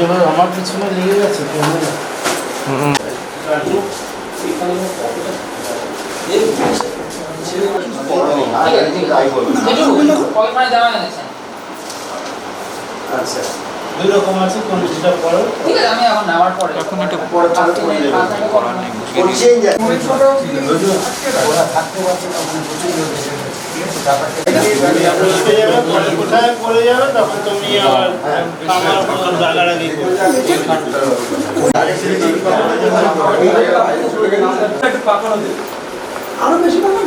এবার আমার পিছনে লেগে গেছে আচ্ছা দুই রকম আছে কোন যেটা পড়ো ঠিক আছে আমি এখন নামার পরে এখন এটা পরে করার নেই বুঝিয়ে দিই ওরা থাকতে পারছে না মানে বুঝিয়ে দিই ঠিক আছে তারপরে কোথায় পড়ে যাবে তখন তুমি আবার আমার মতো জায়গাটা দিয়ে একটু পাকানো দিই আরো বেশি পাকানো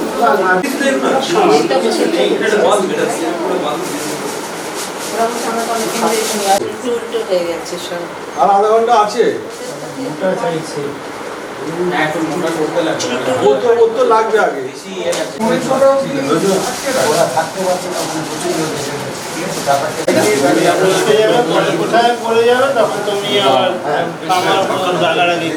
এটা বেশি এটা বন্ধ এটা পুরো বন্ধ আর আধা ঘন্টা আছে মোটা চাইছে এখন মোটা করতে লাগবে ও তো লাগবে আগে বেশি ওরা থাকতে পারছে না মানে বুঝিয়ে ঠিক আছে তারপরে কোথায় পড়ে যাবে তখন তুমি আবার আমার মতো জায়গাটা দিয়ে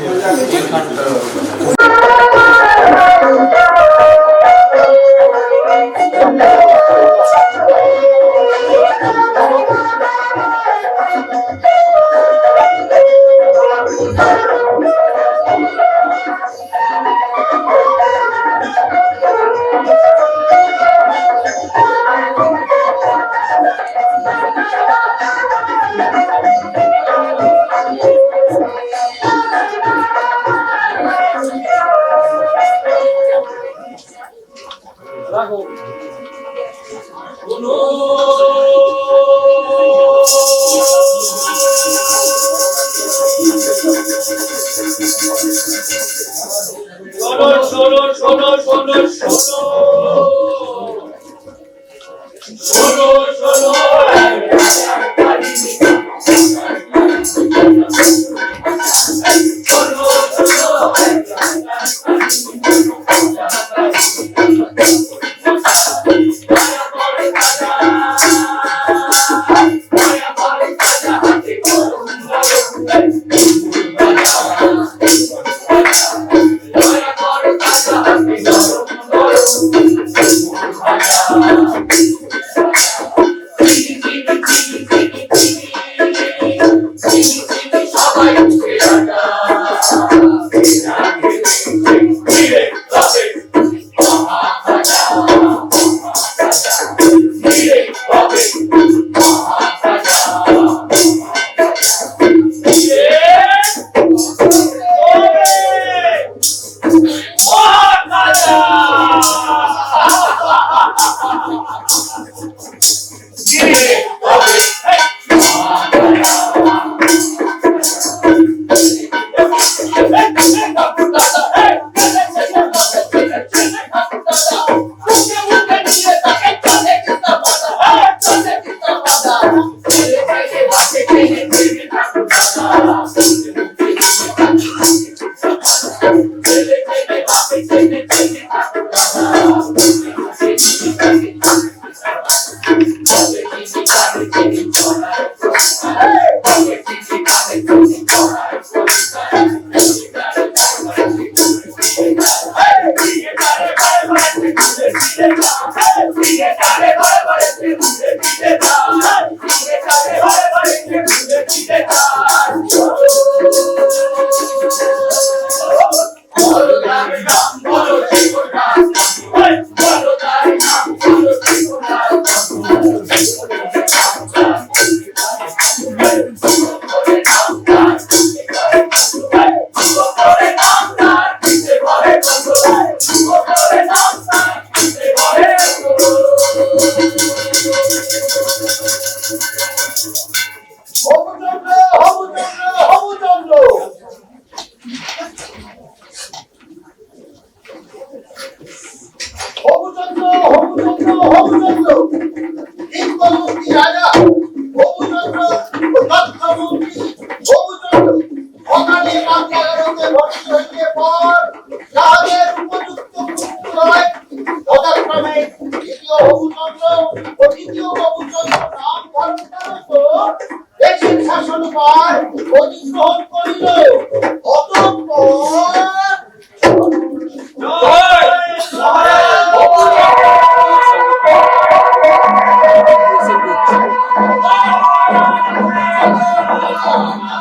Oh,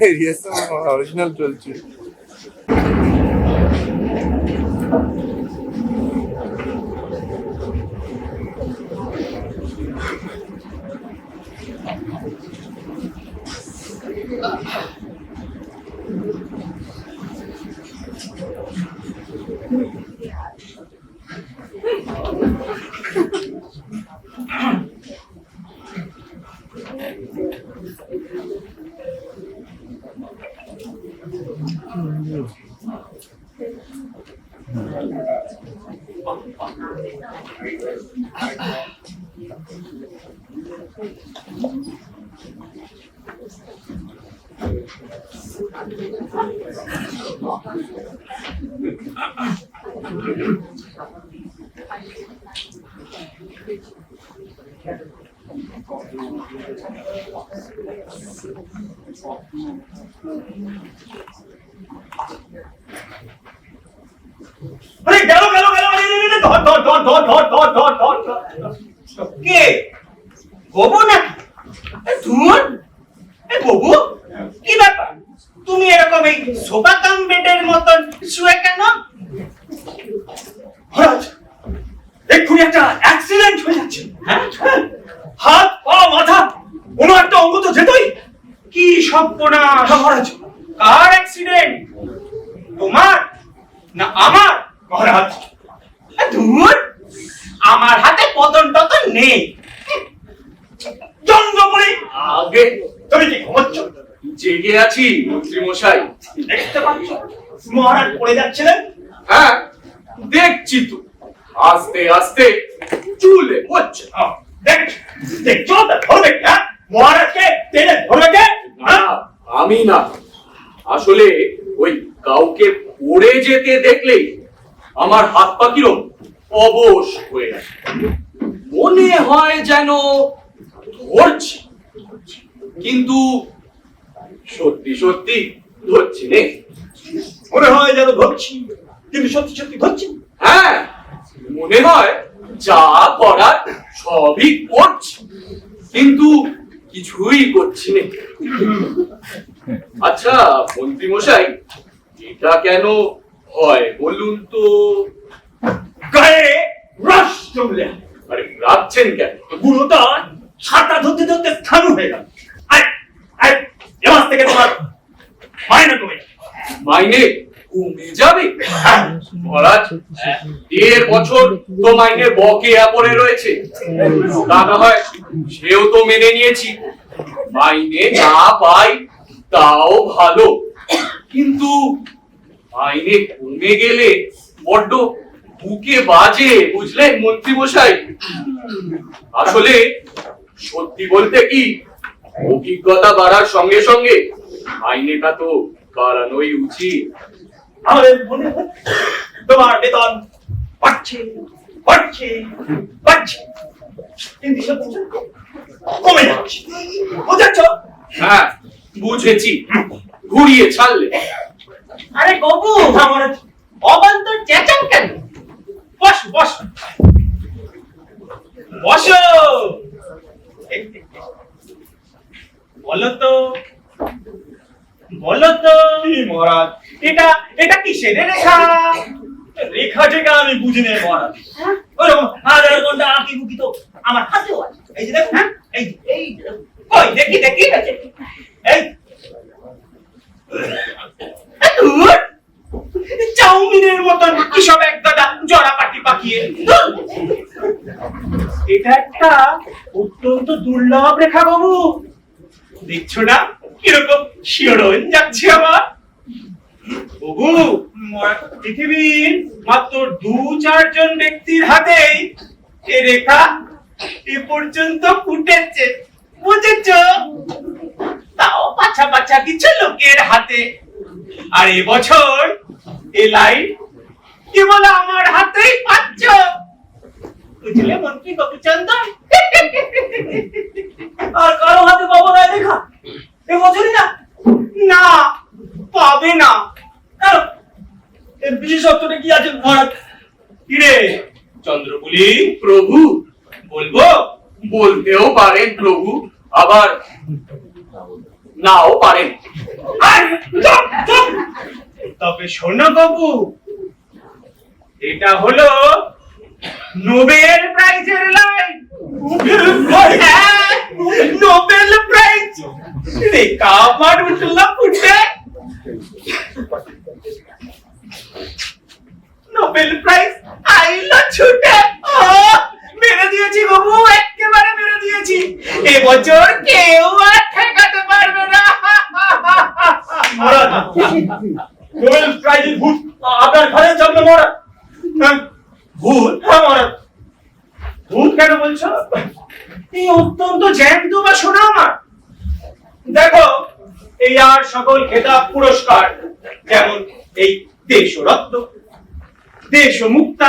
অরিজিনাল চলছে। কে গবু নাকি? ধুর, গবু কি ব্যাপার? তুমি এরকম এই সোফা কাম বেডের মতন শুয়ে কেন? মহারাজ, এক্ষুনি একটা অ্যাক্সিডেন্ট হয়ে যাচ্ছে। হ্যাঁ, হাত পা মাথা কোনো একটা অঙ্গ তো যেতই। কি সর্বনাশ মহারাজ! কার অ্যাক্সিডেন্ট? তোমার না আমার? মহারাজ ধুর, আমার হাতে পতন টতন নেই। চন্দ্রমণি, আগে তুমি কি ঘুমোচ্ছ? জেগে আছি মন্ত্রী মশাই। দেখতে পাচ্ছ মহারাজ পড়ে যাচ্ছিলেন? হ্যাঁ দেখছি তো, আস্তে আস্তে চুলে পড়ছে। দেখছো তা ধরবে কে? মহারাজকে টেনে ধরবে কে? না, আমি না, আসলে ওই কাউকে পড়ে যেতে দেখলেই আমার হাত পা কিরম অবশ হয়ে আসে, মনে হয় যেন ধরছি, কিন্তু সত্যি সত্যি ধরছি নে। মনে হয় যেন ধরছি, কিন্তু সত্যি সত্যি ধরছি। হ্যাঁ, মনে হয় যা করার সবই করছি, কিন্তু কিছুই করছি না। আচ্ছা মন্ত্রী মশাই, এটা কেন হয় বলুন তো? গায়ে রস জমলে। আরে রাখছেন কেন? বুড়োটা ছাতা ধরতে ধরতে স্থান হয়ে গেল। এবার থেকে তোমার মাইনে কমে যাবে। মাইনে কমে যাবে? মহারাজ, 1.5 বছর তো মাইনে বকেয়া পড়ে রয়েছে, তা না হয় সেও তো মেনে নিয়েছি। মাইনে না পাই তাও ভালো, কিন্তু মাইনে কমে গেলে বড্ড বুকে বাজে, বুঝলেন মন্ত্রী মশাই। আসলে সত্যি বলতে কি, অভিজ্ঞতা বাড়ার সঙ্গে সঙ্গে মাইনেটা তো বাড়ানোই উচিত। আমাদের মনে হয় তোমার বেতন বাড়ছে বাড়ছে বাড়ছে, কিন্তু সত্যি কমে যাচ্ছে। বুঝেছ? হ্যাঁ বুঝেছি, ঘুরিয়ে ছাড়লে। আরে গবু, আমার অবান্তর চেঁচান কেন? বস বস বসো। বলো তো বলো তো মহারাজ, এটা এটা কিসের রেখা? রেখা টেখা আমি বুঝি না মহারাজ। ওরকম হাজার ঘন্টা আঁকি বুকি তো আমার হাতেও আছে। এই যে দেখো, হ্যাঁ এই এই কই দেখি দেখি এই চাউমিনের মতন কি সব এক দাদা জড়া পাটি পাকিয়ে। এটা একটা অত্যন্ত দুর্লভ রেখা বাবু, দেখছো না কিরকম শিহরণ যাচ্ছে আমার? বাবু, পৃথিবীর মাত্র 2-4 জন ব্যক্তির হাতেই এ রেখা এ পর্যন্ত ফুটেছে, বুঝেছো? তাও পাছা পাছা কিছু লোকের হাতে। আর এবছর এই লাইন কেবল আমার হাতেই পাচ্ছ, বুঝলে মন্ত্রী গোপীচন্দ্র? আর কারো হাতে পাবো না দেখা এবছরই না? না, পাবে না। কারণ এর বিশেষত্বটা কি আছে মহারাজ? কিরে চন্দ্রপুলি? প্রভু বলবো? বলতেও পারেন প্রভু, আবার নাও পারেন। তবে শোনো বাবু, এটা হলো নোবেল প্রাইজের লাইন। নোবেল প্রাইজ রেখা আমার উঠলা ফুটে। নোবেল প্রাইজ আইলো ছুটে। মেরে দিয়েছি বাবু, একেবারে মেরে দিয়েছি। এবছর কেউ আর ঠেকাতে পারবে না। নোবেল প্রাইজের ভূত আপনার ঘরে জন্ম মরা। ভূত? হ্যাঁ মহারাজ। ভূত কেন বলছো? এই অত্যন্ত জ্যান্ত বা শোনা আমার। দেখো, এই আর সকল খেতাব পুরস্কার, যেমন এই দেশরত্ন, দেশ মুক্তা,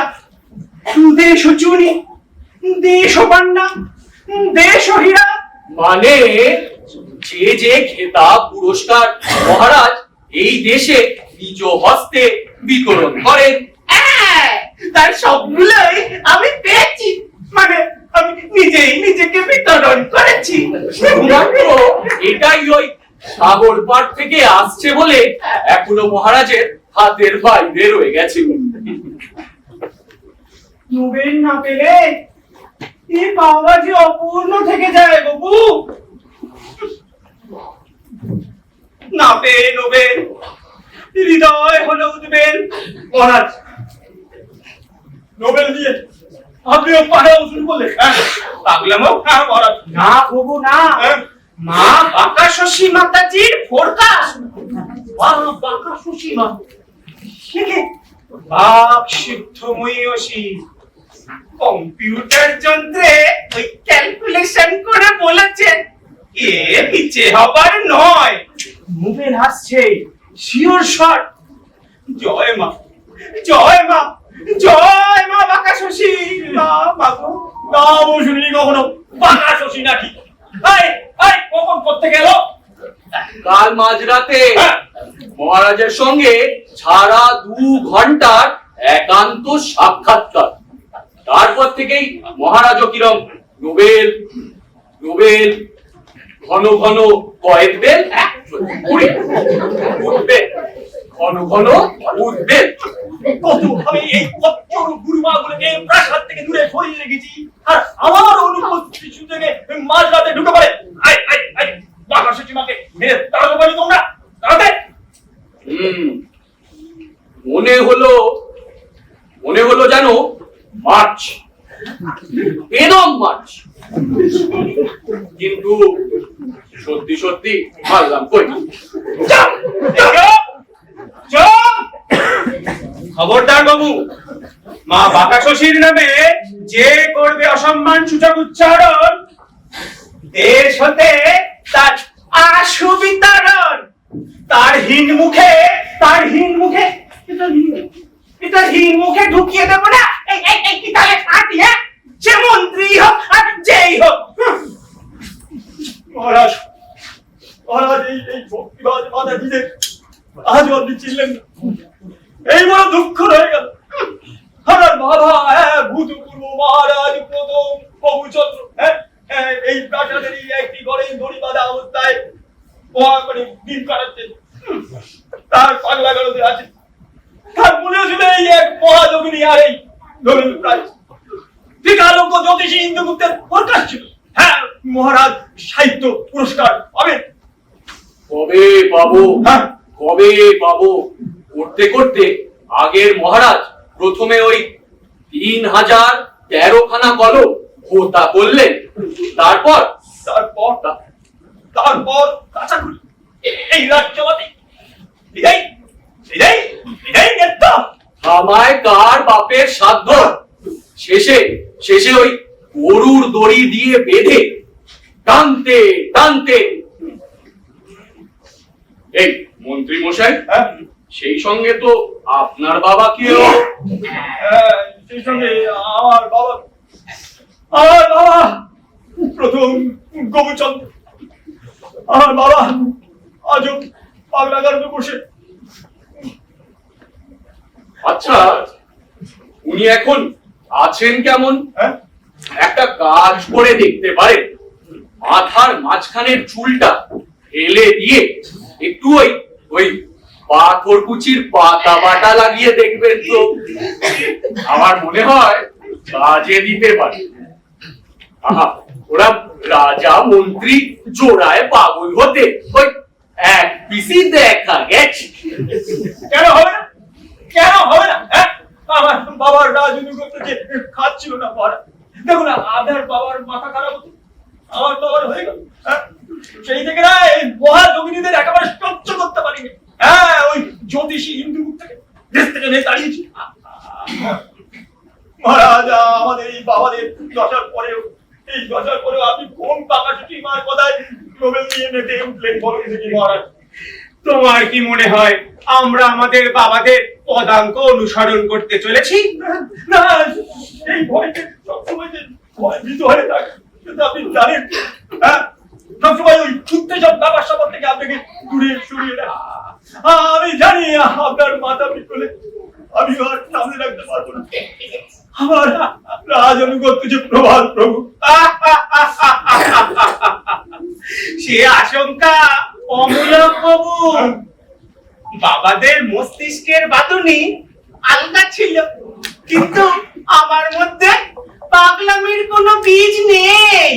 দেশ চুনি, দেশ পান্না, দেশ হীরা, মানে যে যে খেতাব পুরস্কার মহারাজ এই দেশে নিজ হস্তে বিতরণ করেন, তার সবগুলোই আমি পেয়েছি। মানে আমি নিজেই নিজেকে বিতরণ করেছি। শুধুমাত্র এটাই ওই সাগর পাড় থেকে আসছে বলে এখনো মহারাজের হাতের বাইরে রয়ে গেছে। নোবেল না পেলে এই পাওয়া যে অপূর্ণ থেকে যায় বাবু। না পেয়ে নোবেল, হৃদয় হলো উদ্বেল। মহারাজ, নোবেল দিয়ে আপনিও পাড়াও শুরু করলেন? পাগলামো? হ্যাঁ মহারাজ। না বাবু না, মা বাঁকাশশী মাতাজির ফোরকাস্ট। বাঁকাশশী মা বাপ সিদ্ধময়ী অসি কম্পিউটার যন্ত্রে ওই ক্যালকুলেশন করে বলেছেন এ নিচে হবার নয়। নোবেল আসছে, শিওর শট। জয় মা, জয় মা, জয় মা বাঁকাশশী। না মাগো, নাম শুনিনি কখনো বাঁকাশশী নাকি। কখন করতে গেল? কাল মাঝরাতে মহারাজের সঙ্গে সারা 2 ঘন্টার একান্ত সাক্ষাৎকার। তারপর থেকেই মহারাজও কিরম নোবেল নোবেল ঘন ঘন কয়েকবেল উঠবেন, ঘন ঘন উঠবেন। কত আমি এই কচ্চর গুরুমাগুলোকে প্রাসাদ থেকে দূরে সরিয়ে রেখেছি, আর আমার অনুপস্থিতি থেকে মাঝরাতে ঢুকে পড়ে। বাঁকাশশী মাকে মেরে তাড়াতে পারি তোমরা? তাড়াতে। মনে হলো জানো মার্চ, বেদম মার্চ, কিন্তু সত্যি সত্যি মারলাম কই। খবরদার বাবু, মা বাঁকাশশীর নামে যে করবে অসম্মান সূচক উচ্চারণ, দেশ হতে তার আশু বিতরণ। তার হীন মুখে ঢুকিয়ে দেবো না এই কি তালে খাটি। হ্যাঁ, সে মন্ত্রী হোক আর যেই হোক। মহারাজ, মহারাজ এই ভক্তিবাদ মাথা দিতে আজ আপনি চিনলেন না, এই বড় দুঃখ রয়ে গেল। আমার বাবা ভূতপূর্ব মহারাজ প্রথম প্রভুচন্দ্র এই প্রাসাদেরই একটি ঘরে দড়ি বাঁধা অবস্থায় দিন কাটাচ্ছেন। তার পাগলা গাড়োতে আছে। তার মনে ছিল এই এক মহাযোগিনী আর এই নোবেল প্রাইজ। ঠিক আলোক জ্যোতিষী ইন্দ্রগুপ্তের ফোরকাস্ট ছিল। হ্যাঁ, মহারাজ সাহিত্য পুরস্কার পাবেন। কবে পাবো? কবে পাবো? করতে করতে আগের মহারাজ প্রথমে ওই 3013খানা কলম ভোতা করলেন, তারপর কাঁচাকুলি এই রাজ্যবাদী আমায় কার বাপের সাধ্য। শেষে ওই গরুর দড়ি দিয়ে বেঁধে টানতে টানতে এই মন্ত্রী মশাই, সেই সঙ্গে তো আপনার বাবা কেও। সেই সঙ্গে আমার বাবা প্রথম গোপীচন্দ্র। আমার বাবা আজও পাগলা গাড়োতে বসে। আচ্ছা, উনি এখন আছেন কেমন? একটা কাজ করে দেখতে পারেন, মাথার মাঝখানের চুলটা ঢেলে দিয়ে একটু ওই পাথরকুচির পাতা বাটা লাগিয়ে দেখবেন তো আমার মনে হয় কাজে দিতে পারে। আহা, ওরা রাজা মন্ত্রী জোড়ায় পাগল হতে ওই এক পিসি দেখা গেছে। কেন হবে না? কেন হবে না? হ্যাঁ, আমার বাবার রাজনীতি করতে যে খাচ্ছিল না পড়া, দেখুন আপনার বাবার মাথা খারাপ হতো, আমার বাবার হয়ে গেল। সেই থেকে না এই মহা যোগিনীদের একেবারে সহ্য করতে পারিনি। হ্যাঁ, ওই জ্যোতিষী হিন্দু মুখ থেকে দেশ থেকে নিয়ে তাড়িয়েছি। মহারাজ, আমাদের এই বাবাদের দশার পরেও আপনি কোন পাকা ছুটি মার কথায় নোবেল নিয়ে মেতে উঠলেন বলুন দেখি মহারাজ। তোমার কি মনে হয় আমরা আমাদের বাবাদের পদাঙ্ক অনুসরণ করতে চলেছি? না, এই ভয়কে সবসময় যে ভয়ভীত হয়ে থাকে কিন্তু আপনি জানেন, হ্যাঁ, সবসময় ওই উত্তেজক ব্যাপার স্যাপার থেকে আপনাকে দূরে সরিয়ে দেয়। আমি জানি আপনার মাথা পিছলে আমি আর সামনে রাখতে পারবো না। আমার রাজ অনুগত্য যে প্রভাত প্রভু, সে আশঙ্কা অমূলক বাবু। বাবাদের মস্তিষ্কের বাঁধুনি আলগা ছিল, কিন্তু আমার মধ্যে পাগলামির কোনো বীজ নেই।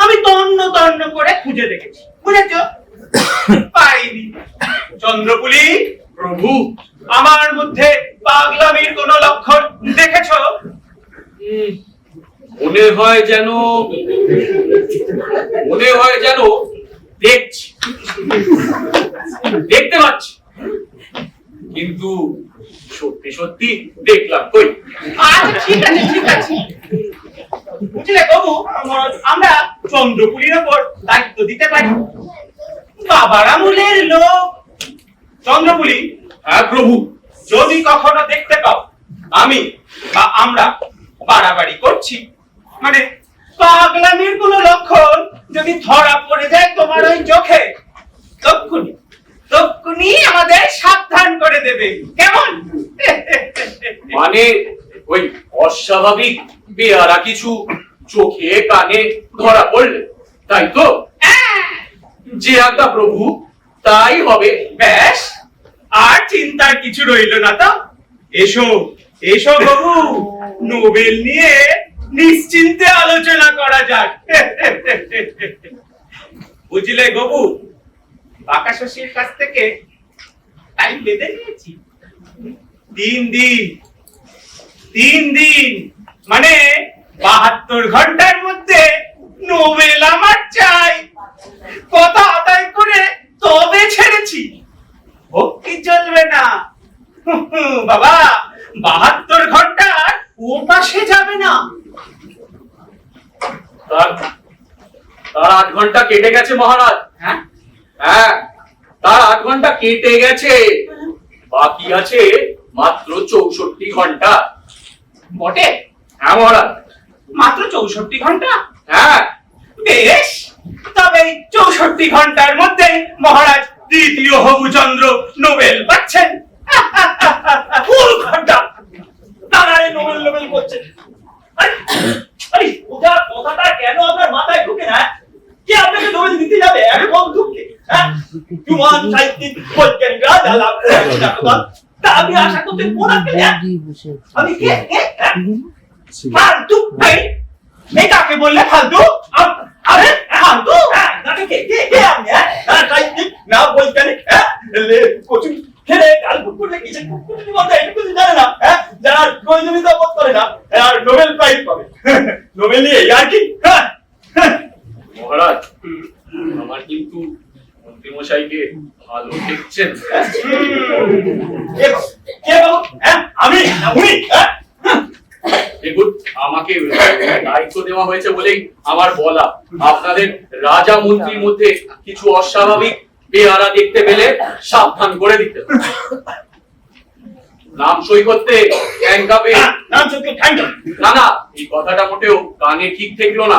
আমি তন্ন তন্ন করে খুঁজে দেখেছি, বুঝেছো? পাইনি। চন্দ্রপুলি প্রভু, আমার মধ্যে পাগলামির কোন লক্ষণ দেখেছো? মনে হয় যেন দেখছি, দেখতে পাচ্ছি, কিন্তু সত্যি সত্যি দেখলাম কই। আচ্ছা, ঠিক আছে। বুঝলে বাবু, আমরা চন্দ্রপুলির ওপর দায়িত্ব দিতে পারি। বাবার আমলের লোক। চন্দ্রপুলি, হ্যাঁ প্রভু, যদি কখনো দেখতে পাও আমি বা আমরা বাড়াবাড়ি করছি, মানে পাগলামির কোন লক্ষণ যদি ধরা পড়ে যায় তোমার ওই চোখে, তক্ষুনি আমাদের সাবধান করে দেবে, কেমন? মানে ওই অস্বাভাবিক বেয়ারা কিছু চোখে কানে ধরা পড়লে, তাই তো? যে আজ্ঞা প্রভু, তাই হবে। ব্যাস, আর চিন্তার কিছু রইল না তো। এসো বাবু, নোবেল নিয়ে নিশ্চিন্তে আলোচনা করা যাক। বুঝলে বাবু, বাঁকা শশীর কাছ থেকে টাইম বেঁধে নিয়েছি। 3 দিন মানে 72 ঘন্টার মধ্যে নোবেল আমার চাই। কথা আদায় করে তবে ছেড়েছি, ভক্তি চলবে না বাবা। 72 ঘন্টার ও পাশে যাবে না। তার 8 ঘন্টা কেটে গেছে মহারাজ। হ্যাঁ, তার 8 ঘন্টা কেটে গেছে, বাকি আছে মাত্র 64 ঘন্টা। বটে? হ্যাঁ মহারাজ, মাত্র 64 ঘন্টা? হ্যাঁ। বেশ, তবে 64 ঘন্টার মধ্যে মহারাজ দ্বিতীয় হবুচন্দ্র নোবেল পাচ্ছেন। ফুল ঘন্টা তারাই নোবেল করছে। আরে ওটা কথাটা কেন আপনার মাথায় ঢুকে না? কে আপনাকে নোবেল দিতে যাবে? এক বন্ধুকে, হ্যাঁ, জুয়ান সাহিত্যিক বৈজ্ঞানিকরা যা লাভ করেছে তা আমি আশা করতে কোনাকে আমি কে ফালতু? মেয়েটাকে বললে ফালতু? আরে ফালতু? নাকি কে আপনি? সাহিত্যিক না বৈজ্ঞানিক? কচু খেলে কাল কুকুরলে কিসে কুকুর বলতে এটুকু জানে না, হ্যাঁ, যারা প্রয়োজনীয়তা বোধ করে না আর নোবেল প্রাইজ পাবে। নোবেল নিয়ে আর কি? মহারাজ, আমার কিন্তু মন্ত্রীমশাইকে ভালো দেখছেন। কে বাবু? হ্যাঁ, আমি না উনি? দেখুন, আমাকে দায়িত্ব দেওয়া হয়েছে বলেই আমার বলা। আপনাদের রাজা মন্ত্রীর মধ্যে কিছু অস্বাভাবিক বেয়ারা দেখতে পেলে সাবধান করে দিতে হবে। নাম সই করতে ক্যাঙ্কাবে। নাম সত্যি থ্যাংক ইউ। না, এই কথাটা মোটেও কানে ঠিক ঠেকলো না।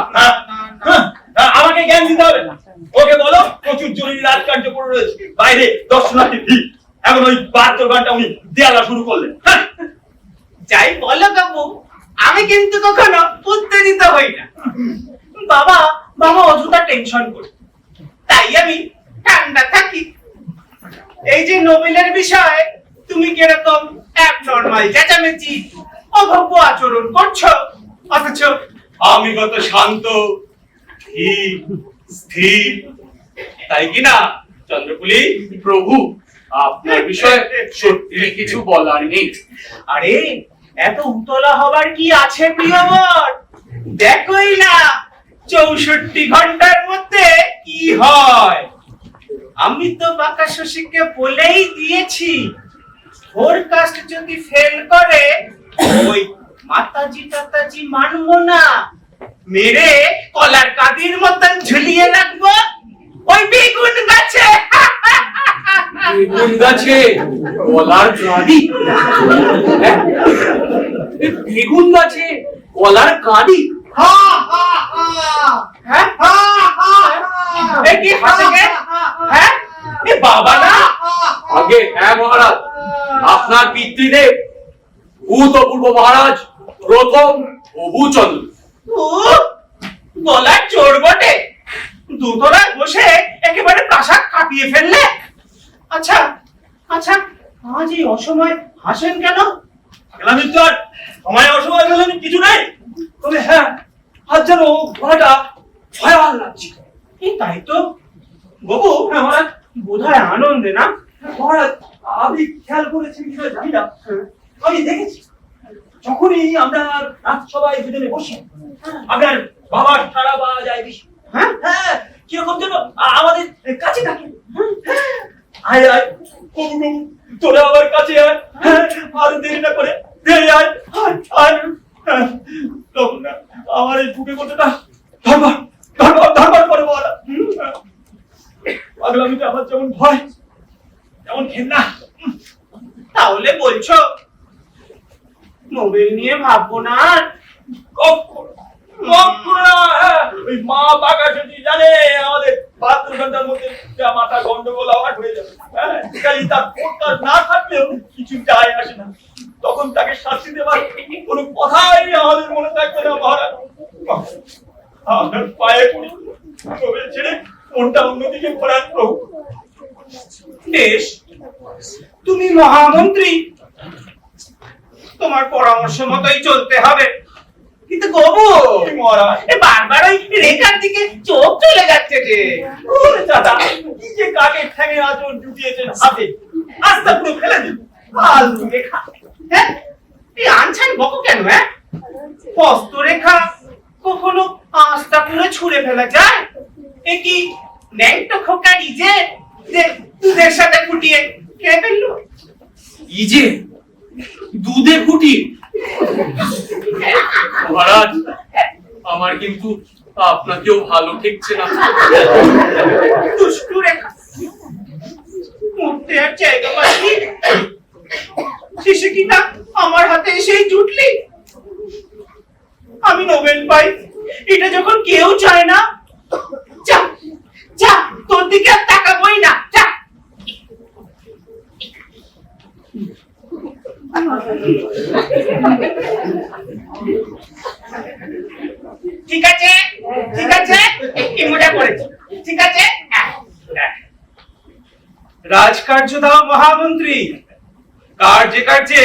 আমাকে জ্ঞান দিতে হবে না। ওকে বলো প্রচুর জরুরি রাজকার্য পড়ে রয়েছে, বাইরে দর্শনার্থী ভিড়। এখন ওই 72 ঘন্টা উনি দেয়ালা শুরু করলেন। যাই বলো বাবু, আমি কিন্তু কখনো উত্তেজিত হই না। বাবা অযথা টেনশন করে। তাই আমি ঠান্ডা থাকি। এই যে নোবেলের বিষয় তুমি কিরকম অ্যাবনর্মাল চেঁচামেচি অভব্য আচরণ করছো, অথচ আমি কত শান্ত স্থির, তাই কি না চন্দ্রপুলি? প্রভু, আপনার বিষয়ে সত্যি কিছু বলার নেই। আরে এত উতলা হবার কি আছে প্রিয়বর? দেখোই না 64 ঘন্টার মধ্যে কি হয়। আমি তো বাঁকা শশীকে বলেই দিয়েছি, ফোরকাস্ট যদি ফেল করে ওই মাতাজি টাতাজি মানবো না, মেরে কলার কাদির মতন ঝুলিয়ে রাখবো ওই বেগুন গাছে। বেগুন গাছে কলার কাঁদি? বেগুন গাছে কলার কাঁদি? কি হাসে কে? হ্যাঁ, এ বাবা না? আগে হ্যাঁ মহারাজ, আপনার পিতৃদেব ভূতপূর্ব মহারাজ প্রথম অভুচন্দ্র। গলার চোর বটে, দুতলায় বসে একেবারে প্রাসাদ কাঁপিয়ে ফেললে। আচ্ছা আচ্ছা, আজ এই অসময় হাসেন কেন? মিত্র, সময় অসময় বলে কিছু নেই, তবে হ্যাঁ আজ যেন গলাটা ভয়াল লাগছে। তাই তো বাবু, মহারাজ বোধহয় আনন্দে না? মহারাজ, আপনি খেয়াল করেছেন কিনা জানি না, আমি দেখেছি যখনই আমরা রাজসভায় দুজনে বসি আপনার বাবার সারা পাওয়া যায় বেশি। হ্যাঁ হ্যাঁ, কিরকম যেন আমাদের কাছে থাকে। আয় আয় কবু, তোরা আমার কাছে আয়, আর দেরি না করে দেরি আয় আয় আয়। তখন না আমার এই বুকে কতটা ধরবার ধরবার ধরবার করে বলা। পাগলামিতে আমার যেমন ভয় তেমন ঘেন্না। তাহলে বলছো নোবেল নিয়ে ভাববো না? কখনো কখনো না। ওই মা বাঁকা যদি জানে আমাদের 72 ঘন্টার মধ্যে মাথা গন্ডগোল আবার হয়ে যাবে, কাজে তার ফোরকাস না থাকলেও কিছু যায় আসে না। তখন তাকে শাস্তি দেওয়ার কোনো কথাই আমাদের মনে থাকবে না মহারাজ। আপনার পায়ে পড়ি, নোবেল ছেড়ে মনটা অন্যদিকে ঘোরান প্রভু। বেশ, তুমি মহামন্ত্রী, তোমার পরামর্শ মতোই চলতে হবে। কিন্তু গবু মহারাজ, বারবার ওই রেখার দিকে চোখ চলে যাচ্ছে যে। ওরে দাদা, কি যে কাকে ঠ্যাঙে আঁচড় জুটিয়েছেন হাতে, আস্তা পুরো ফেলে দিন। ফালতু রেখা। হ্যাঁ, এই আনছান বকো কেন? হ্যাঁ, হস্তরেখা কখনো আস্তা পুরো ছুঁড়ে ফেলা যায়? এ কি ন্যাংটো খোকারি যে দুধের সাথে ফুটিয়ে খেয়ে ফেললো? এই যে দুধে ফুটি? মহারাজ, আমার কিন্তু আপনাকেও ভালো ঠেকছে না। দুষ্টু রেখা, মরতে আর জায়গা পাচ্ছি, শেষে কিনা আমার হাতে এসেই জুটলি। আমি নোবেল পাই এটা যখন কেউ চায় না, যা যা, তোর দিকে আর তাকাবোই না, যা। ঠিক আছে ঠিক আছে, কি মজা করেছি, ঠিক আছে। রাজকার্য দাও মহামন্ত্রী, কার্যে কার্যে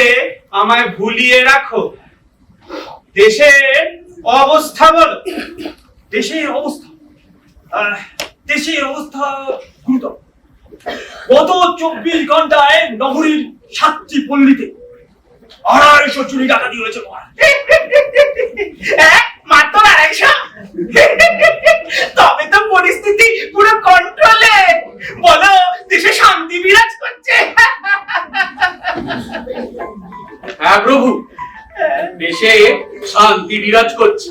আমায় ভুলিয়ে রাখো। দেশের অবস্থা বলো। দেশের অবস্থা দেশের অবস্থা গুরুতর। গত 24 ঘন্টায় নগরীর 7টি পল্লীতে 250 চুরি ডাকাতি হয়েছে মহারাজ। মাত্র 250? তবে তো পরিস্থিতি পুরো কন্ট্রোলে। বলো, দেশে শান্তি বিরাজ করছে? হ্যাঁ প্রভু, দেশে শান্তি বিরাজ করছে,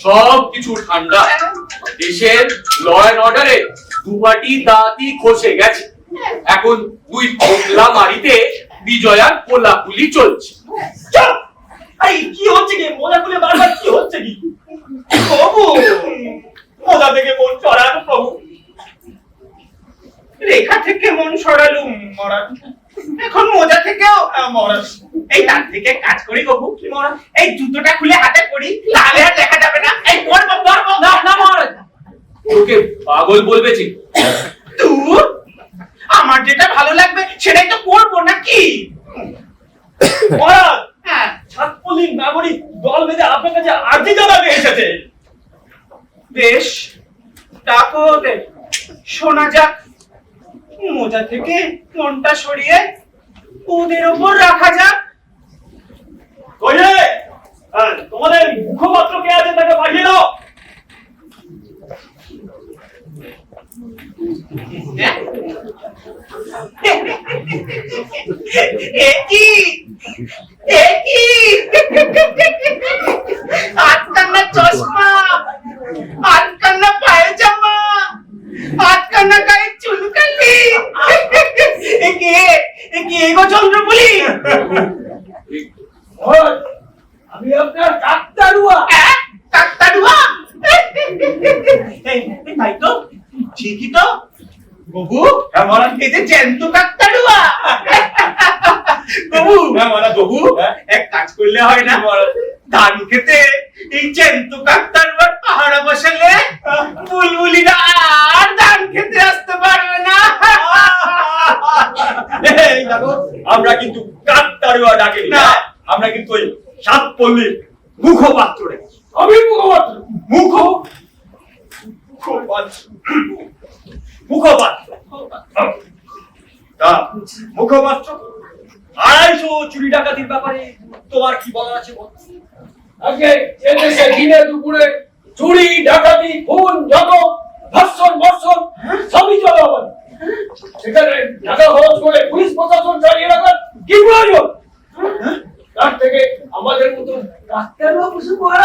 সব কিছু ঠান্ডা। দেশের ল এন্ড অর্ডারে দুপাটি দাঁতই খসে গেছে। এখন দুই পোকলা মারিতে বিজয়ার কোলাকুলি চলছে। চল, এই কি হচ্ছে কি? মজা করে বারবার কি হচ্ছে কি? প্রভু, মজা থেকে মন চড়ান প্রভু। রেখা থেকে মন সরালুম মহারাজ, এখন মজা থেকেও মহারাজ। এই তার থেকে কাজ করি গবু, কি মহারাজ? এই জুতোটা খুলে হাতে পড়ি, তাহলে আর দেখা যাবে না। এই পরবো পরবো। না না মহারাজ, তোকে পাগল বলবে যে? বীর নাগরিক দল বেঁধে আপনার কাছে আর্জি জানাতে এসেছে। বেশ, ডাকো ওদের, শোনা যাক। মোজা থেকে মনটা সরিয়ে ওদের ওপর রাখা যাক। কই রে? তোমাদের মুখপাত্র কে আছে তাকে পাঠিয়ে দাও। আটকান্না চশমা, আটকান্না পায়জামা, আটকান্না গায়ে চুলকালি। এগো চন্দ্রপুলি, আমি আপনার কাকতাড়ুয়া। কাকতাড়ুয়া? তাই তো, ঠিকই তো বাবু। এদের জ্যান্ত কাকতাড়ুয়া। বাবু বাবু, এক কাজ করলে হয় না? ধান খেতে এই জ্যান্ত কাকতাড়ুয়ার পাহারা বসালে বুলবুলিরা আর ধান খেতে আসতে পারবে না। এই দেখো, আমরা কিন্তু কাকতাড়ুয়া ডাকি না, আমরা কিন্তু ওই সাতপল্লীর মুখপাত্র রেখেছি। আমি মুখপাত্র? মুখপাত্র তা মুখপাত্র, 250 চুরি ডাকাতির ব্যাপারে তোমার কি বলার আছে বল? আগে এদেশে দিনে দুপুরে চুরি ডাকাতি খুন জখম ধর্ষণ বর্ষণ সবই চলে আবার। সেখানে টাকা খরচ করে পুলিশ প্রশাসন চালিয়ে রাখার কি প্রয়োজন? তার থেকে আমাদের মতো ডাক্তারও কিছু করা,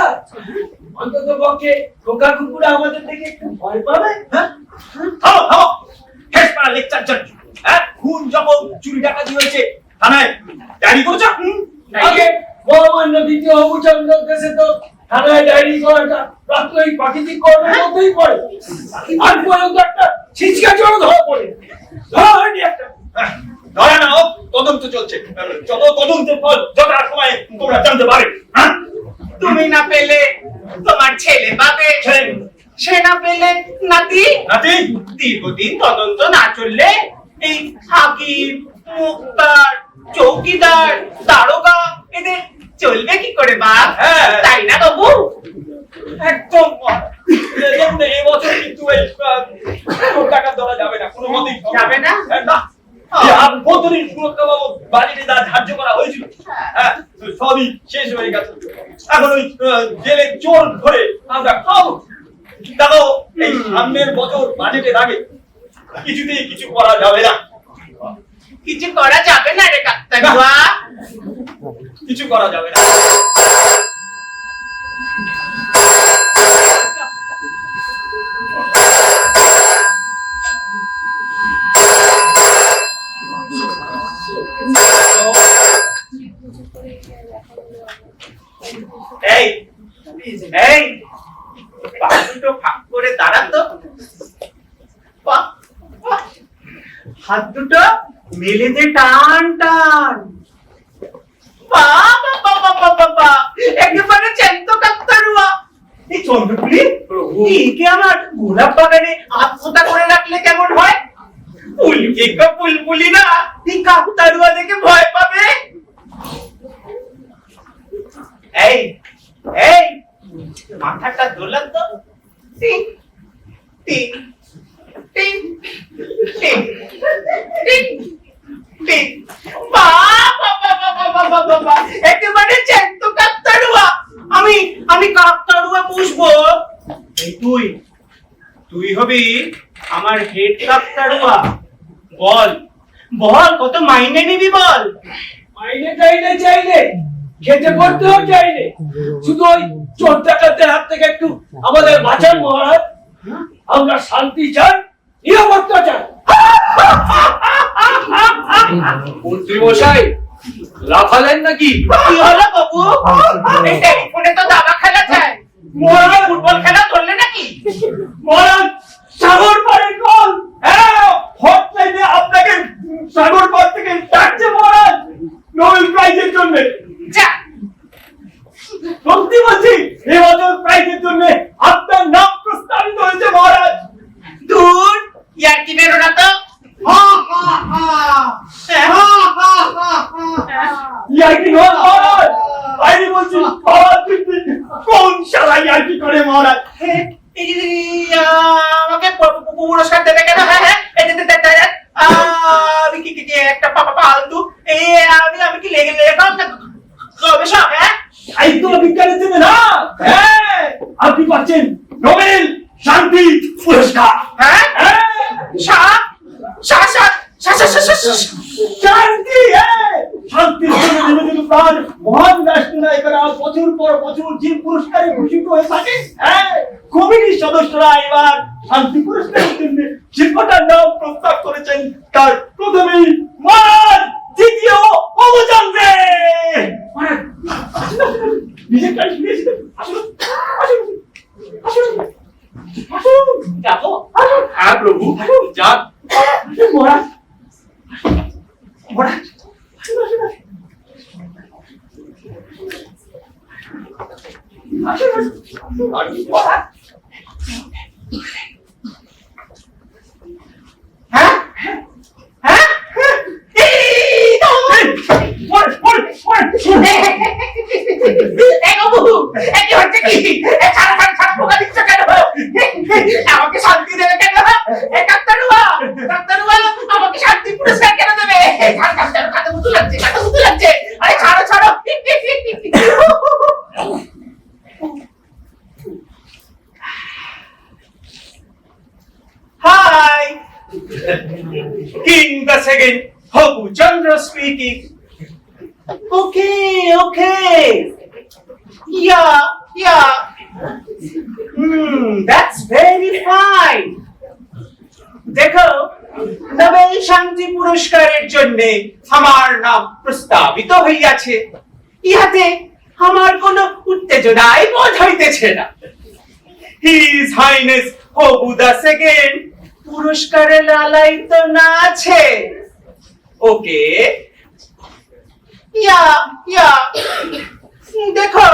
অন্তত পক্ষে ঢোকা কুকুরা আমাদের থেকে একটু ভয় পাবে। লেকচার চলছে। খুন যখন চুরি ডাকাতি হয়েছে থানায় ডায়েরি করেছো? আগে মহামান্য দ্বিতীয় অবুচন্দ্র দেশে তো থানায় ডায়েরি করাটা প্রাথমিক প্রাকৃতিক কর্মের মধ্যেই পড়ে। আর পর্যন্ত একটা ছিচকা চড় ধরা পড়ে, ধরা হয়নি একটা। ধরা না হোক, তদন্ত চলছে। যত তদন্তের ফল যথা সময়ে তোমরা জানতে পারে। তুমি না পেলে তোমার ছেলে পাবে, সে না পেলে নাতি। দীর্ঘদিন তদন্ত না চললে এই হাকিম, মুক্তার, চৌকিদার, দারোগা এদের চলবে কি করে বাপ? তাই না বাবু? একদম। এবছর কিন্তু এই টাকা দেওয়া যাবে না, কোনো মতেই যাবে না। না, আভ্যন্তরীণ সুরক্ষা বাবদ বাজেটে যা ধার্য করা হয়েছিল সবই শেষ হয়ে গেছে। এখন ওই জেলে চোর ধরে আমরা খাবো। দেখো, এই সামনের বছর বাজেটের আগে কিছুতেই কিছু করা যাবে না। কিছু করা যাবে না রে কাকতাড়ুয়া, কিছু করা যাবে না। এই এই পা দুটো ফাঁক করে দাঁড়াতো, হাত দুটো মেলে দে টান টান। একেবারে জ্যান্ত কাকতাড়ুয়া। এই চন্দ্রপুলি, একে আমার গোলাপ বাগানে আত্মতা করে রাখলে কেমন হয়? বুলবুলি না এই কাকতাড়ুয়া দেখে ভয় পাবে। এই এই মাথাটা দোলান তো। টিং টিং টিং টিং টিং টিং। বাবা, একেবারে জ্যান্ত কাকতাড়ুয়া। আমি কাকতাড়ুয়া পুষবো। এই তুই হবি আমার হেড কাকতাড়ুয়া। বল বল, কত মাইনে নিবি বল? মাইনে চাইলে খেতে পড়তেও চাইলে, শুধু ওই চোর ডাকাতের হাত থেকে একটু আমাদের বাঁচান মহারাজ। আমরা শান্তি চাই, নিরাপত্তা চাই। মন্ত্রী মশাই লাফালেন নাকি? কি হলো বাবু? এই টেলিফোনে তো দাবা খেলা চাই। মহারাজ ফুটবল খেলা ধরলে নাকি? মহারাজ সাগর পাড়ের কল, হটলাইনে আপনাকে সাগর পাড় থেকে ডাকছে মহারাজ, নোবেল প্রাইজের জন্য। যা, সত্যি বলছি, এবছর প্রাইজের জন্য আপনার নাম প্রস্তাবিত হয়েছে মহারাজ। দূর, ইয়ার কি বেরো না তো। ইয়ার কি নয় মহারাজ, বাইরে বলছি কোন শালা আর কি করে মহারাজ? আমাকে পুরস্কার দেবে কেন? হ্যাঁ হ্যাঁ আমি কি একটা ফালতু আমি কি লেগে গবেষক? হ্যাঁ সাহিত্য বিজ্ঞানের জন্য না, হ্যাঁ আপনি পাচ্ছেন নোবেল শান্তি পুরস্কার। হ্যাঁ শান্তি, শান্তির জন্য নিবেদিত প্রাণ মহান রাষ্ট্রনায়করা বছর পর বছর যে পুরস্কারে ভূষিত হয়ে থাকে, কমিটির সদস্যরা এবার শান্তি পুরস্কারের জন্য শিল্পটার নাম প্রস্তাব করেছেন। তার প্রথমেই মহারাজ দ্বিতীয় অবচন্দ্রে। নিজের কাজ শুনেছি, আসুন আসুন আসুন আসুন, যাবো। হ্যাঁ প্রভু, যান। মহারাজ মহারাজ আসুন আসুন আসুন আসুন মহারাজ। হ্যাঁ হ্যাঁ আমাকে শান্তি দেবে কেন? আমাকে শান্তি পুরস্কার কেন দেবে? কাটা মুতু লাগছে। আরে ছাড়ো। Hi, King the Second, Hobu Chandra speaking. Okay. Yeah. That's very fine. দেখো, নোবেল শান্তি পুরস্কারের জন্য আমার নাম প্রস্তাবিত হইয়াছে। ইহাতে আমার কোনো উত্তেজনাই বোধ হইতেছে না। His Highness Hobu the Second পুরস্কারে লালায়িত না আছে। ওকে, ইয়া দেখো,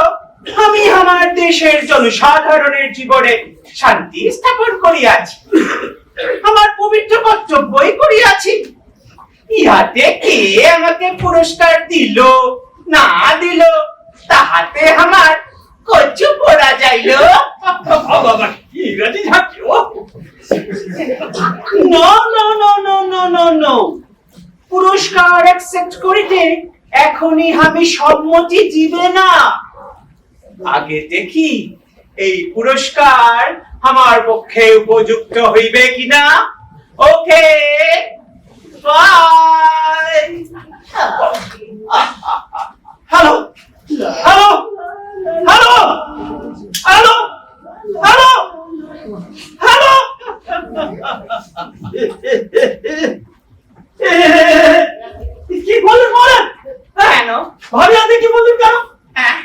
আমি আমার দেশের জনসাধারণের জীবনে শান্তি স্থাপন করিয়াছি, আমার পবিত্র কর্তব্যই করিয়াছি। ইহাতে কে আমাকে পুরস্কার দিল না দিল তাহাতে আমার কচু পড়া যাইল। বাবা ইংরেজি ঝাঁকি। নো, পুরস্কার অ্যাকসেপ্ট করিতে এখনই আমি সম্মতি দিবে না। আগে দেখি এই পুরস্কার আমার পক্ষে উপযুক্ত হইবে কিনা। ওকে, বাই। হ্যালো কি বললেন মহারাজ? কেন? ভাবি আপনি কি বললেন কেন? হ্যাঁ,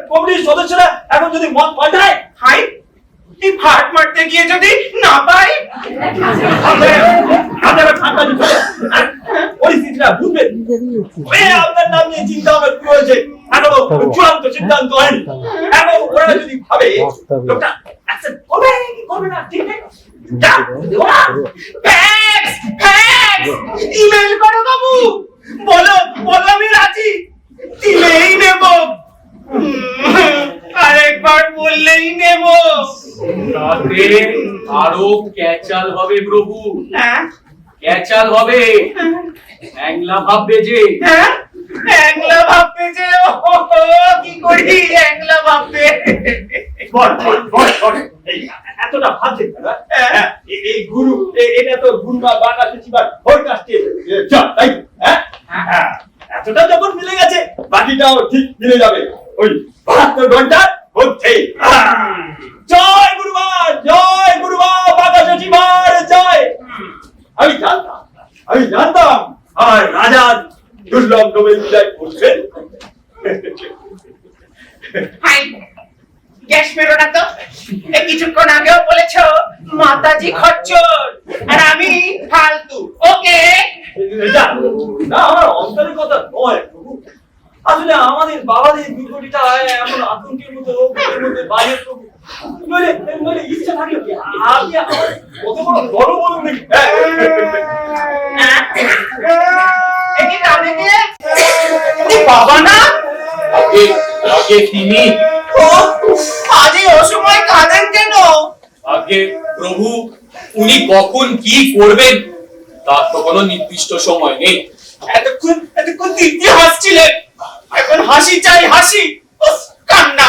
কমিটির সদস্যরা এখন যদি মত পাল্টায়, হাই, এই ফাট মারতে গিয়ে যদি না পাই, আপনারা ঠান্ডা দিতে পরিস্থিতিটা বুঝবেন। আপনার নাম নিয়ে চিন্তা আমার শুরু হয়েছে, এখনো চূড়ান্ত সিদ্ধান্ত হয়নি। এখন ওরা যদি ভাবে লোকটা accept করবে কি করবে না, ঠিক নেই। ইমেল করো বাবু, বলো আমি রাজি, দিলেই নেব, আরেকবার বললেই নেব। তাতে আরো ক্যাচাল হবে প্রভু, হ্যাঁ ক্যাচাল হবে। অ্যাংলা ভাববে যে, অ্যাংলা ভাববে যে, কি করি অ্যাংলা ভাববে। এতটা ভাবছেন না, এই গুরু, এটা তো গুরু বা বাটা সচিবার ওর কাছে চল, তাই এতটা যখন মিলে গেছে, বাকিটাও ঠিক মিলে যাবে ওই 72 ঘন্টার মধ্যে। জয় গুরুবা বাটা সচিবার জয়। আমি জানতাম আর রাজা দুর্লভ নোবেল বিজয় করছেন। গ্যাস মেরো না তো, কিছুক্ষণ আগেও বলেছো মাতাজি খচ্চর আর আমি ফালতু। ওকে, না আমার অন্তরের কথা নয় প্রভু, আসলে আমাদের বাবাদের দুর্গতিটা এমন আতঙ্কের মতো বাইরে প্রভু, নইলে ইচ্ছা থাকলে কি আপনি আমার কত বড় বলুন দেখি। বাবা না, আগে তিনি ও আজ এই অসময় কাঁদেন কেন? আগে প্রভু উনি কখন কি করবেন তার তো কোনো নির্দিষ্ট সময় নেই। এতক্ষণ দিব্যি হাসছিলেন, এখন হাসি চাই হাসি। উফ, কান্না।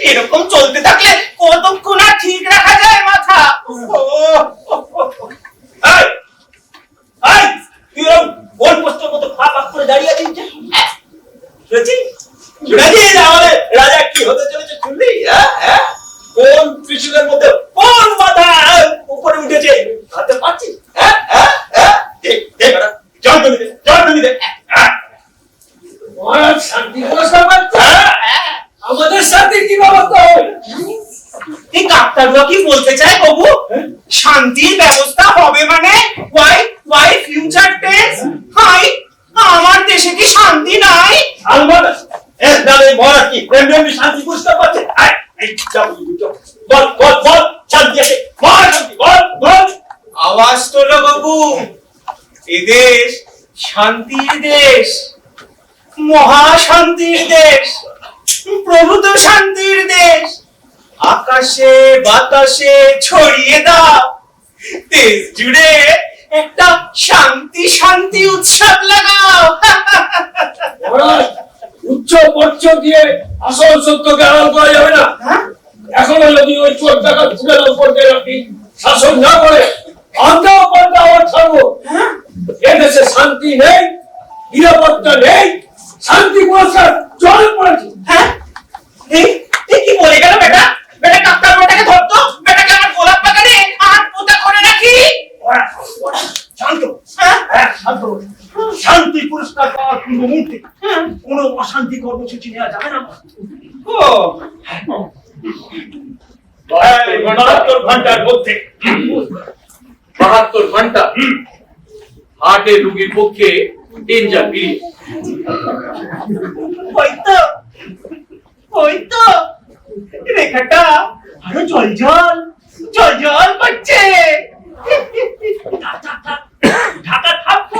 এরকম চলতে থাকলে কতক্ষণ আর ঠিক রাখা যায় মাথা? এই, এই, তুই এরকম গোল পোস্টের মতো পা পাক করে দাঁড়িয়ে আছিস যে? শুনেছিস? শুনেছিস আমাদের রাজা কি হতে চলেছে শুনলি? হ্যাঁ? কোন ত্রিশূলের মধ্যে কোন মাথা উপরে উঠেছে ভাবতে পারছিস? জল দে। মহারাজ শান্তি পুরস্কার পাচ্ছে। আমাদের সাথে কি ব্যবস্থা হবে? এই কাকতাড়ুয়া কি বলতে চায় বাবু? শান্তির ব্যবস্থা হবে মানে ওয়াই ফিউচার টেন্স? হাই, আমার দেশে কি শান্তি নাই? আলবাত এর দালে মহারাজ কি প্রেমে শান্তি পুরস্কার পাচ্ছে। এই যাও বল শান্তি আছে, মহারাজ শান্তি বল। আওয়াজ তোলো বাবু, এ দেশ শান্তির দেশ, মহাশান্তির দেশ, প্রভূত শান্তির দেশ। আকাশে বাতাসে ছড়িয়ে দাও, দেশ জুড়ে একটা শান্তি উৎসব লাগাও। মহারাজ উচ্চ পর্চ দিয়ে আসল সত্যকে আড়াল করা যাবে না। এখনো যদি ওই চোর ডাকাত ছেলের উপরকে আপনি শাসন না করে আমরাও পাল্টা আবার ছাড়বো। এদেশে শান্তি নেই, নিরাপত্তা নেই, শান্তি পুরস্কার জলে পড়েছে। হ্যাঁ, এই কি বলে গেল বেটা? কাকতাড়ুয়াটাকে ধরতো, বেটাকে আমার গোলাপ বাগানে আর পোতা করে রাখি। শান্ত হ্যাঁ? শান্ত। শান্তি পুরস্কার পাওয়ার পূর্ব মুহূর্তে কোনো অশান্তি কর্মসূচি নেওয়া যাবে না। ও 72 ঘন্টার মধ্যে 72 ঘন্টা হার্টের রোগীর পক্ষে ডেঞ্জার পিরিয়ড। ওই তো রেখাটা আরো জল করছে। ঢাকা থাকবো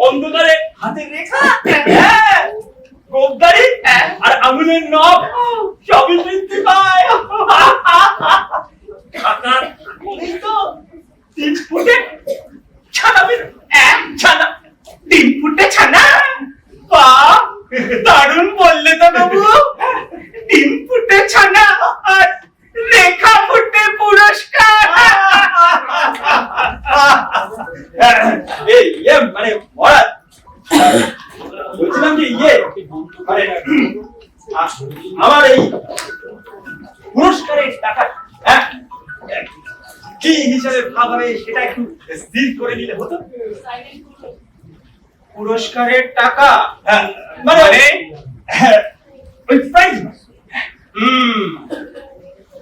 অন্ধকারে হাতের রেখা, গোপদারি আর আঙুলের নখ সবই বৃদ্ধি পায়। ঢাকা বলেই তো 3 ফুটে ছানা বেরোয়। ছানা, 3 ফুটে ছানা? বাহ, দারুণ বললে তো বাবু। 3 ফুটে ছানা আর রেখা ফুটে পুরস্কার। এই মানে মহারাজ বলছিলাম যে মানে আমার এই পুরস্কারের টাকা কি হিসাবে ভাগ হবে সেটা একটু স্থির করে নিলে হতো। পুরস্কারের টাকা মানে ওই প্রাইজ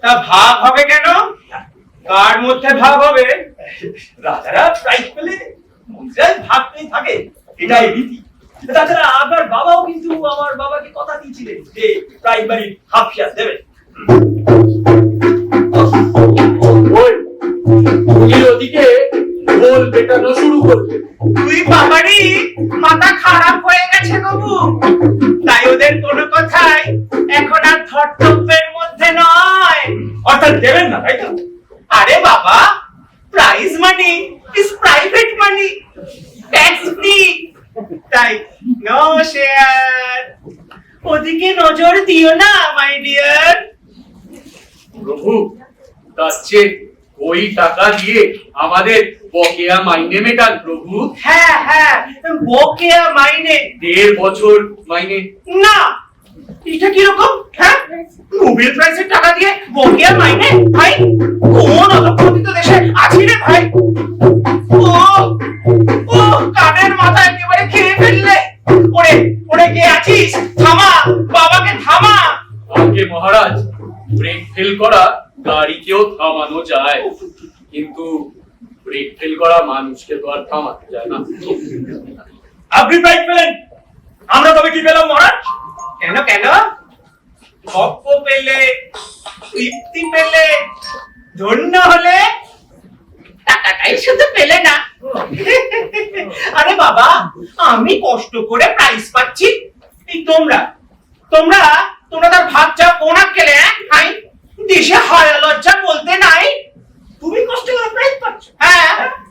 তা ভাগ হবে কেন? কার মধ্যে ভাগ হবে? রাজারা প্রাইজ পেলে মন্ত্রীরা ভাগ পেয়ে থাকে, এটাই রীতি। তাছাড়া আপনার বাবাও কিন্তু আমার বাবাকে কথা দিয়েছিলেন যে প্রাইমারি হাফ শেয়ার দেবেন। ওদিকে গোল পেটানো শুরু করবে। তুই বাবারই মাথা খারাপ হয়ে গেছে বাবু। তাই ওদের কোনো কথাই এখন আর ধর্তব্যের মধ্যে নয়। অর্থাৎ দেবেন না, তাই তো? আরে বাবা, prize money is private money, tax free. তাই নো শেয়ার। ওদিকে নজর দিও না মাই ডিয়ার। প্রভু তার চেয়ে ওই টাকা দিয়ে আমাদের বকেয়া মাইনে মেটান প্রভু। হ্যাঁ, বকেয়া মাইনে। 1.5 বছর মাইনে না, এটা কিরকম? হ্যাঁ, নোবেল প্রাইজের টাকা দিয়ে বকেয়া মাইনে? ভাই, কোন অধঃপতিত দেশে আছি রে ভাই? ও কানের মাথা একেবারে খেয়ে ফেললে। ওরে কে আছিস? থামা, বাবাকে থামা। আগে মহারাজ, ব্রেক ফেল করা গাড়িকেও থামানো যায়, কিন্তু ব্রেক ফেল করা মানুষকে তো আর থামাতে যায় না। আপনি প্রাইজ পেলেন, আমরা তবে কি পেলাম মহারাজ? কেন গপ্প পেলে, তৃপ্তি পেলে, ধন্য হলে, টাকাটাই শুধু পেলে না। আরে বাবা, আমি কষ্ট করে প্রাইজ পাচ্ছি, এই তোমরা তোমরা তোমরা তার ভাত চা কোনা কেলে হাই দেশে হায়া লজ্জা বলতে নাই। তুমি কষ্ট করে প্রাইজ পাচ্ছ, হ্যাঁ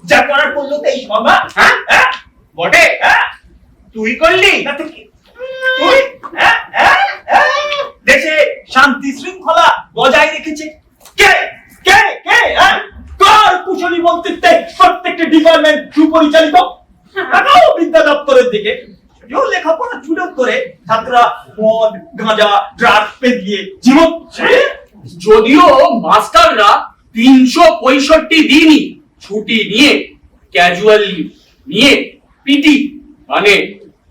যা করার করলো তো এই সভা। হ্যাঁ হ্যাঁ বটে, হ্যাঁ তুই করলি তাতে কি? তুই হ্যাঁ হ্যাঁ হ্যাঁ দেশে শান্তি শৃঙ্খলা বজায় রেখেছে কে কে কে হ্যাঁ কার কুশলী মন্ত্রিত্বে প্রত্যেকটি ডিপার্টমেন্ট সুপরিচালিত? তাকাও বিদ্যা দপ্তরের দিকে। যদিও লেখাপড়া চুলো করে ছাত্ররা মদ গাঁজা ড্রাগস পেরিয়ে জীবন যদিও মাস্টাররা 365 দিনই ছুটি নিয়ে ক্যাজুয়াল লিভ নিয়ে পিটি মানে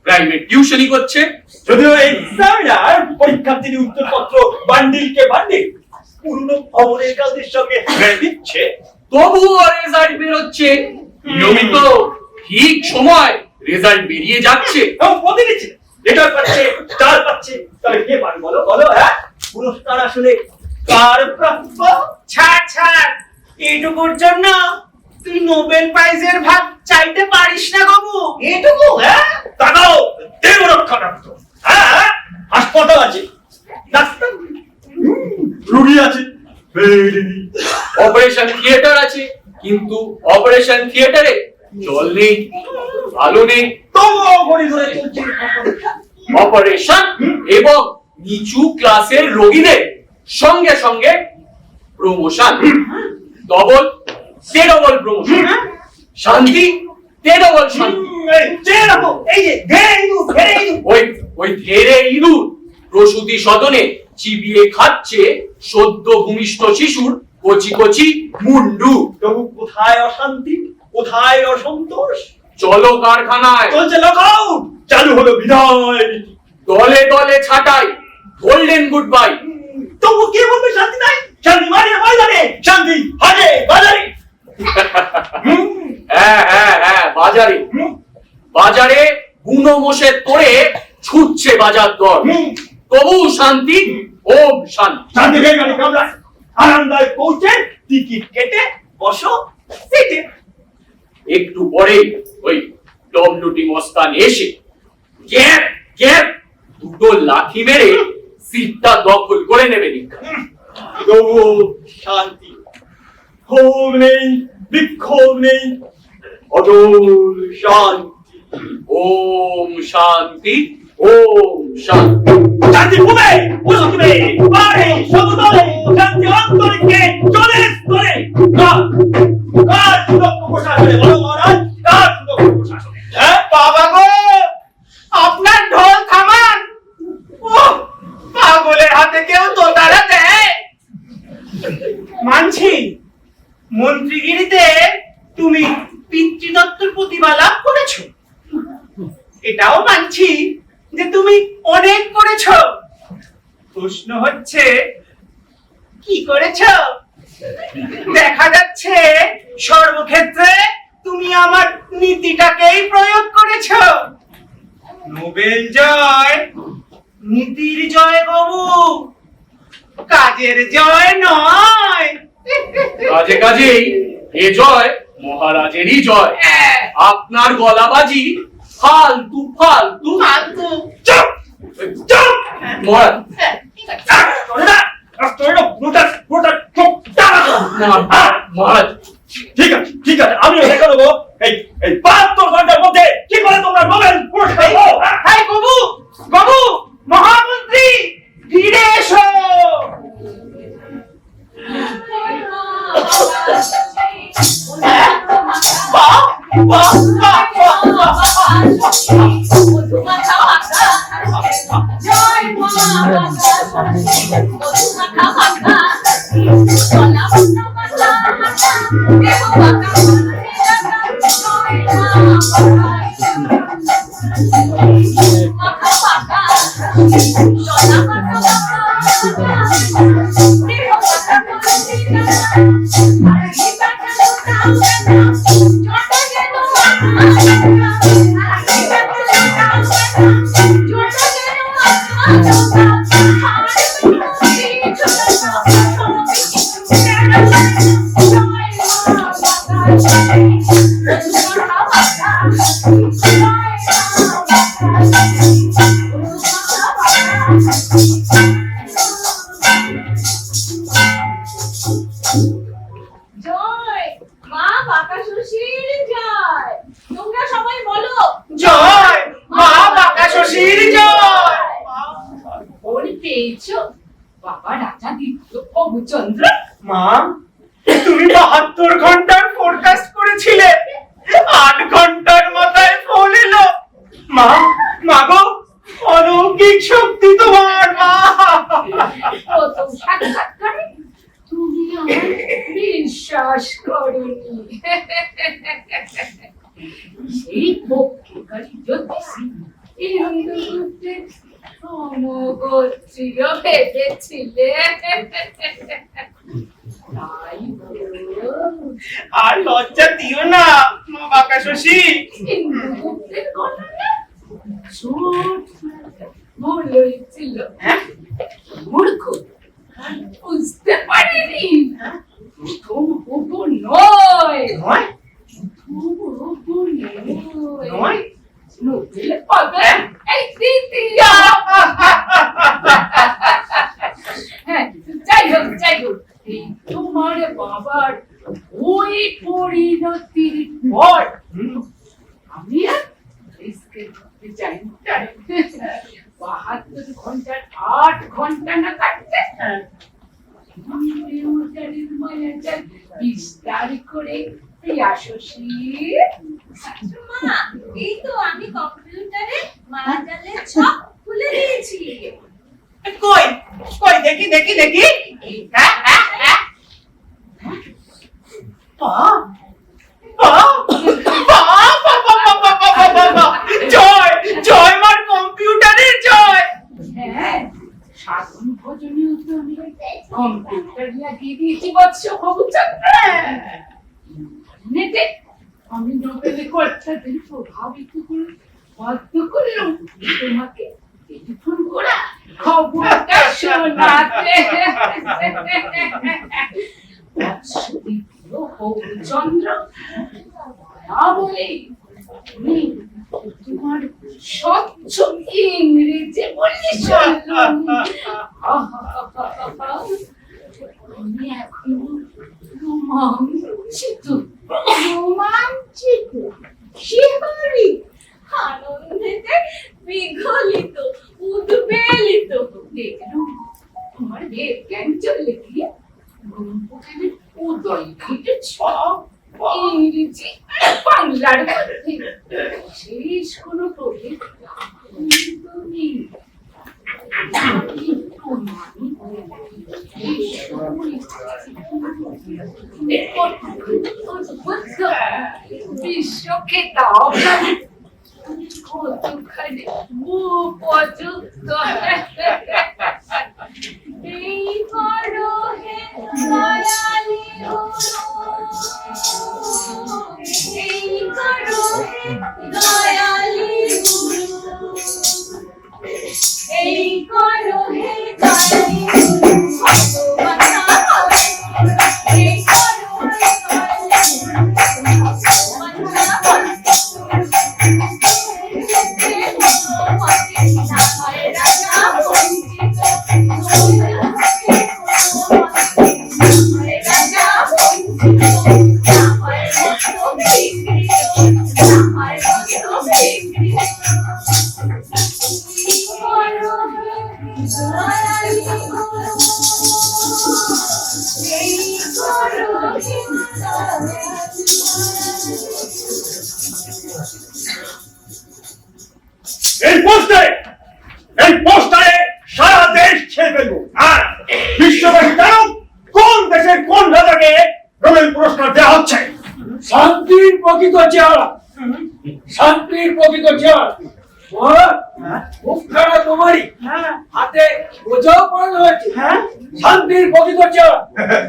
প্রাইভেট টিউশনই করছে। যদিও এক্সামিনার পরীক্ষার্থীর উত্তরপত্র বান্ডিলকে বান্ডিল পুরনো খবরের কাগজের সঙ্গে মেরে দিচ্ছে, তবুও রেজাল্ট বেরোচ্ছে নিয়মিত, ঠিক সময় রেজাল্ট বেরিয়ে যাচ্ছে। এবং প্রতিনিধি লেটার পাচ্ছে, স্টার পাচ্ছে। তবে কে পারে বলো বলো হ্যাঁ? পুরস্কার আসলে কার প্রাপ্য? ছাড় ছাড়, এইটুকুর জন্য তুই নোবেল প্রাইজের ভাগ চাইতে পারিস না বাবু। এটুকু হ্যাঁ? তাকাও দেব রক্ষা ডাক্তার, হ্যাঁ হাসপাতাল আছে, ডাক্তার রুগী আছে, বেড নেই। অপারেশন থিয়েটার আছে, কিন্তু অপারেশন থিয়েটারে জল নেই, আলো নেই। তবুও ঘড়ি ধরে চলছে অপারেশন এবং নিচু ক্লাসের রোগীদের সঙ্গে সঙ্গে প্রমোশন, ডবল ডবল প্রমোশন, শান্তি ডবল শান্তি। চেয়ে রাখো, এই যে ধেড়ে ইঁদুর, ধেড়ে ইঁদুর। ওই ধেড়ে ইঁদুর প্রসূতি সদনে চিবিয়ে খাচ্ছে সদ্য ভূমিষ্ঠ শিশুর কচি কচি মুন্ডু। তবু কোথায় অশান্তি, কোথায় অসন্তোষ? চলো কারখানায়, চলছে লকআউট, চালু হলো বিদায় নীতি। দলে দলে ছাটাই, গোল্ডেন গুড বাই। তবু কে বলবে শান্তি নাই? শান্তি মানে ময়দানে, শান্তি হাটে বাজারে। হ্যাঁ হ্যাঁ হ্যাঁ, বাজারে বাজারে বুনো মোষের তোড়ে ছুটছে বাজার দর, তবু শান্তি ওম শান্তি। শান্তি হয়ে গেল কামরায়, আনন্দায় পৌঁছে টিকিট কেটে বসো সিটে। একটু পরে ওই ডব্লিউটি মস্তান এসে গ্যাপ গ্যাপ দুটো লাথি মেরে সিটটা দখল করে নেবে। তবু শান্তি, ক্ষোভ নেই, বিক্ষোভ নেই, অটল শান্তি। ওম শান্তি, ওম শান্তি। শান্তি ভূমে, পশ্চিমে, পারে, সমতলে, শান্তি অন্তরিক্ষে, জলে স্তরে। কার সুদক্ষ প্রশাসনে বলো মহারাজ, কার সুদক্ষ প্রশাসনে? হ্যাঁ বাবা গো, আপনার ঢোল থামান। ওহ, পাগলের হাতে কেউ দোতারা দেয়। মানছি মন্ত্রীগিরিতে তুমি পিতৃদত্তর প্রতিভা লাভ করেছো, এটাও মানছি যে তুমি অনেক করেছো। প্রশ্ন হচ্ছে কি করেছো? দেখা যাচ্ছে সর্বক্ষেত্রে তুমি আমার নীতিটাকেই প্রয়োগ করেছো। নোবেল জয় নীতির জয় বাবু, কাজের জয় নয়। কাজে কাজেই এ জয় মহারাজেরই জয়। আপনার গলাবাজি ফালতু ফালতু ফালতু। চুপ চুপ। মহারাজ, মহারাজ ঠিক আছে ঠিক আছে, আমিও দেখে নেবো এই 72 ঘন্টার মধ্যে কি করে তোমরা নোবেল পুরস্কার পাও। হাই বাবু, বাবু মহামন্ত্রী ফিরে এসো। বাহ বাহ বাহ বাহ। Thank you. পেয়েছো বাবা রাজা দ্বিতীয় অবচন্দ্র। মা, তুমি 72 ঘন্টার ফোরকাস্ট করেছিলে, 8 ঘন্টার মাথায় ফল এলো। মা গো, অলৌকিক শক্তি তোমার। মা, প্রথম সাক্ষাৎকারে তুমি আমার বিশ্বাস করোনি। সেই পক্ষকারী জ্যোতিষী ইন্দ্রগুপ্তের সমগোত্রীয় ভেবেছিলে। তাই তো আর লজ্জা দিও না মা বাঁকা শশী। ইন্দ্রগুপ্তের গণনা ছোট ভুল হয়েছিল। মূর্খ, বুঝতে পারিনি প্রথম হবু নয়, নয়? নয় নইলে পাবে এই দ্বিতীয়। হ্যাঁ, যাই হোক এই তোমার বাবার ওই পরিণতির পর আমি আর রিস্কে করতে চাই না। 72 ঘন্টার 8 ঘন্টা না কাটতে বিস্তার করে মা, এই তো আমি কম্পিউটারে মায়াজালের ছক খুলে দিয়েছি। কই কই দেখি দেখি দেখি। জয় জয় মার কম্পিউটারের জয়। হ্যাঁ, সাধন ভোজনীয় তো আমি কম্পিউটার লাগিয়ে দিয়েছি বৎস অবচন্দ্র। নেটে আমি নোবেলে কর্তাদের প্রভাবিত করে বাধ্য করলাম তোমাকে টেলিফোন করা খবরটা শোনাতে। চন্দ্র বলে তোমার স্বচ্ছ ইংরেজি বললি শুনলাম। আমি এখনো রোমাঞ্চিত শিহরিত, আনন্দেতে বিগলিত, উদ্বেলিত। দেখলুম তোমার জ্ঞান চলে গিয়ে গল্পখানের উদয় ঘটেছ ইংরেজি বাংলার মধ্যে শেষ কোনো প্রভেদ তুমি বিশ্বকে দাও কতখানি উপযুক্ত। এই করো হে দয়ালি এই করো হে দয়ালি এই করো হে দয়ালি এই করো হে এই পোস্টারে সারা দেশ ছেড়ে ফেলবো। আর বিশ্বব্যাপী জানো কোন দেশের কোন রাজাকে নোবেল পুরস্কার দেওয়া হচ্ছে। শান্তির প্রকৃত চেহারা, শান্তির প্রকৃত চেহারা। মুখখানা তোমারই, হাতে বোঝাও পড়ানো হয়েছে। শান্তির প্রকৃত চেহারা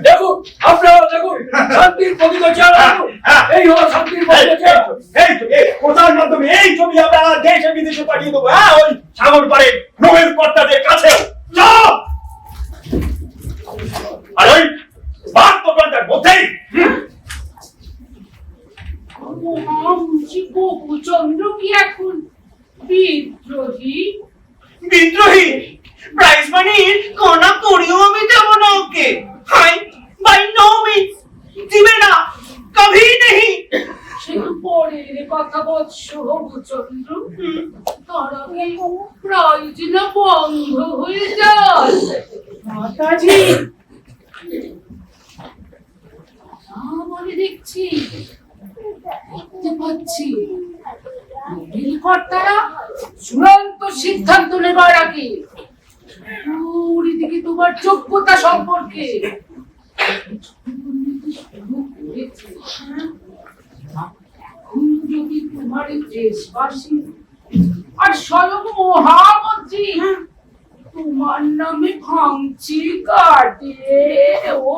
দেখুন, আপনারা দেখুন শান্তির প্রকৃত চেহারা দেখুন। এই হলো শান্তির প্রকৃত চেহারা। এই তো প্রচার মাধ্যমে এই ছবি আমরা দেশে বিদেশে পাঠিয়ে দেবো। ওই সাগর পারে নোবেল কর্তাদের কাছেও। আর ওই 72 ঘন্টার মধ্যেই চন্দ্র কি এখন বিদ্রোহী? বিদ্রোহী প্রাইজ মানির কোনা করিও আমি দেব না ওকে। হাই বাই নো মিন্স দিবে না, কভি নেহি। শুধু পরের কথা বৎস হবুচন্দ্র, তার আগে প্রয়োজন বন্ধ হয়ে যায়। মাতাজি বলে দেখছি, দেখতে পাচ্ছি কর্তারা চূড়ান্ত সিদ্ধান্ত নেবার আগে দিকে তোমার যোগ্যতা সম্পর্কে এখন যদি তোমার দেশবাসী আর স্বয়ং মহামন্ত্রী তোমার নামে ভাঙচি কাটে, ও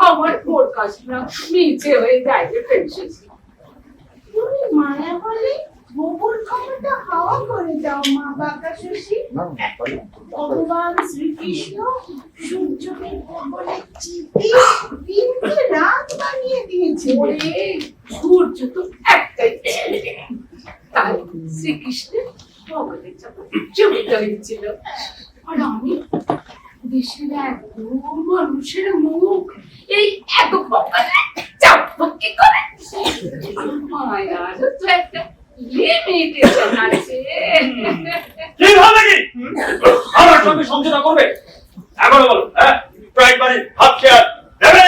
আমার ফোরকাস্টটা নিচে হয়ে যায় প্রিন্সেস। তুমি মায়া বলে গোবর ক্ষমতা হাওয়া করে দাও মা বাঁকাশশী। ভগবান শ্রীকৃষ্ণ সূর্যকে বলে চিপে দিনকে রাত বানিয়ে দিয়েছে। ওরে সূর্য তো একটাই ছিল, তাই শ্রীকৃষ্ণের ভগবানের জমিটা হয়েছিল। আর আমি দেশের এত মানুষের মুখ এই এত চাপকি করে মায়ার তো একটা লিমিটেশন আছে। কি ভাবে কি আমার সঙ্গে সমঝোতা করবে? এখন বলো, হ্যাঁ প্রাইজ মানি হাফ শেয়ার দেবে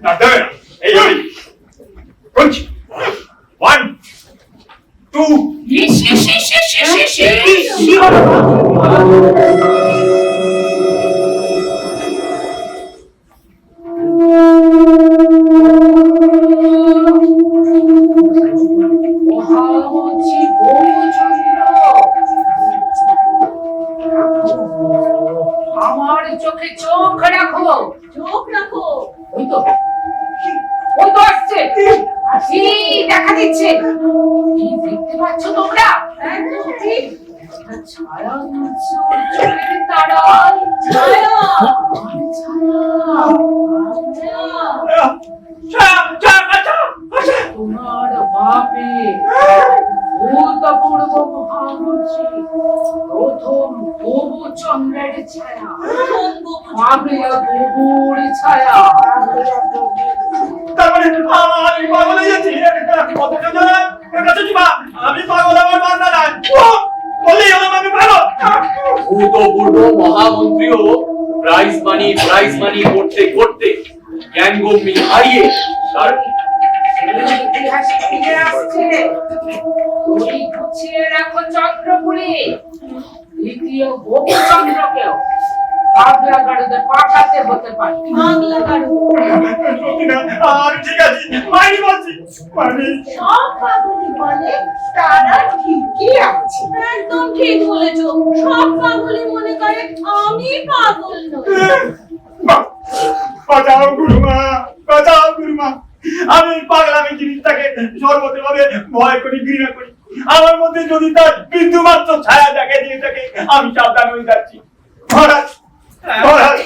না দেবে না? এই আমি বলছি 1 2 মহামন্ত্রী ভৌমচন্দ্র, আমার চোখে চোখ রাখো। চোখ রাখো। ওই তো আসছে, আসি দেখা দিচ্ছে। কি দেখতে পাচ্ছ তোমরা? একদম ঠিক। ছায়া উঠছে ওর চোখের তারায়। ছায়া। তোমার বাপে ভূতপূর্ব মহামন্ত্রী প্রথম ভৌমচন্দ্রের ছায়া, পাগলা গোবর ছায়া। তার মানে আমি পাগল হয়ে যাচ্ছি? আমি পাগল, আমার বান্দা নাই বললেই হলাম আমি পাগল। ভূতপূর্ব মহামন্ত্রীও প্রাইজ মানি করতে করতে জ্ঞানগম্যি হারিয়ে তার ইতিহাসে ফিরে আসছে। ওই গুছিয়ে রাখো চন্দ্রপুরে দ্বিতীয় ভৌমচন্দ্রকেও পাগলা গাড়ুতে পাঠাতে হতে পারে। বাংলা গাড়ু। সত্যি না, আমি ঠিক আছি, মাইনি বলছি মাইনি। সব পাগলই বলে তারা ঠিকই আছে। একদম ঠিক বলেছো। সব পাগলই মনে করে আমি পাগল নই। বাঁচাও গুরুমা, বাঁচাও গুরুমা। আমি পাগলামি জিনিসটাকে সর্বতভাবে ভয় করি, ঘৃণা করি। আমার মধ্যে যদি তার বিন্দুমাত্র ছায়া দেখা দিয়ে থাকে আমি সাবধান হয়ে যাচ্ছি। মহারাজ, মহারাজ,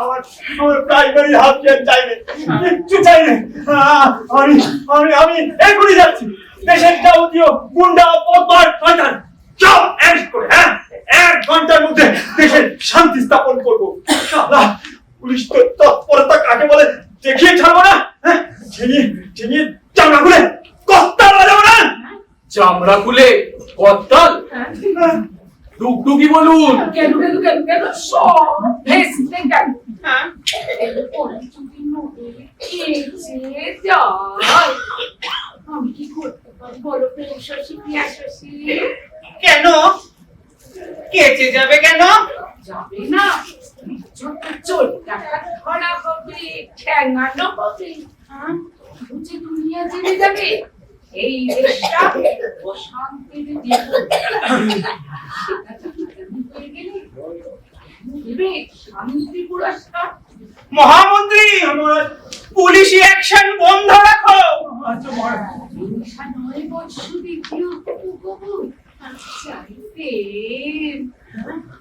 আমার প্রাইমারি হাফ চেয়ার চাইবে, কিচ্ছু চাইবে। আমি এখনই যাচ্ছি। দেশের যাবতীয় গুন্ডা পদ্মার শয়তান সব অ্যারেস্ট করে, হ্যাঁ 1 ঘন্টার মধ্যে দেশের শান্তি স্থাপন করবো। শালা পুলিশ তো তৎপরতা কাকে বলে দেখিয়ে ছাড়বো না। ছিনিয়ে চামড়া খুলে কস্তাল বাজাবো না। চামড়া খুলে কত্তাল টুকটুকি বলুন। কেন কেন কেন কেন সব ভেস্তে গেল। যদি নদী খেয়েছে যায়, আমি কি করতে পারি বলো প্রিয়শশী, প্রিয়াশশী? কেন কেচে যাবে? কেন যাবে না? ছোট চোর টাকা ধরা হবে, ঠ্যাঙানো হবে। বুঝে দুনিয়া জেনে যাবে এই দেশটা অশান্তির জীবন। সেটা জানাজানি হয়ে গেলে দেবে শান্তি পুরস্কার। মহামন্ত্রী পুলিশি অ্যাকশন বন্ধ রাখো। হিংসা নয় বৎসু দ্বিতীয় উপভোগ। চাইতে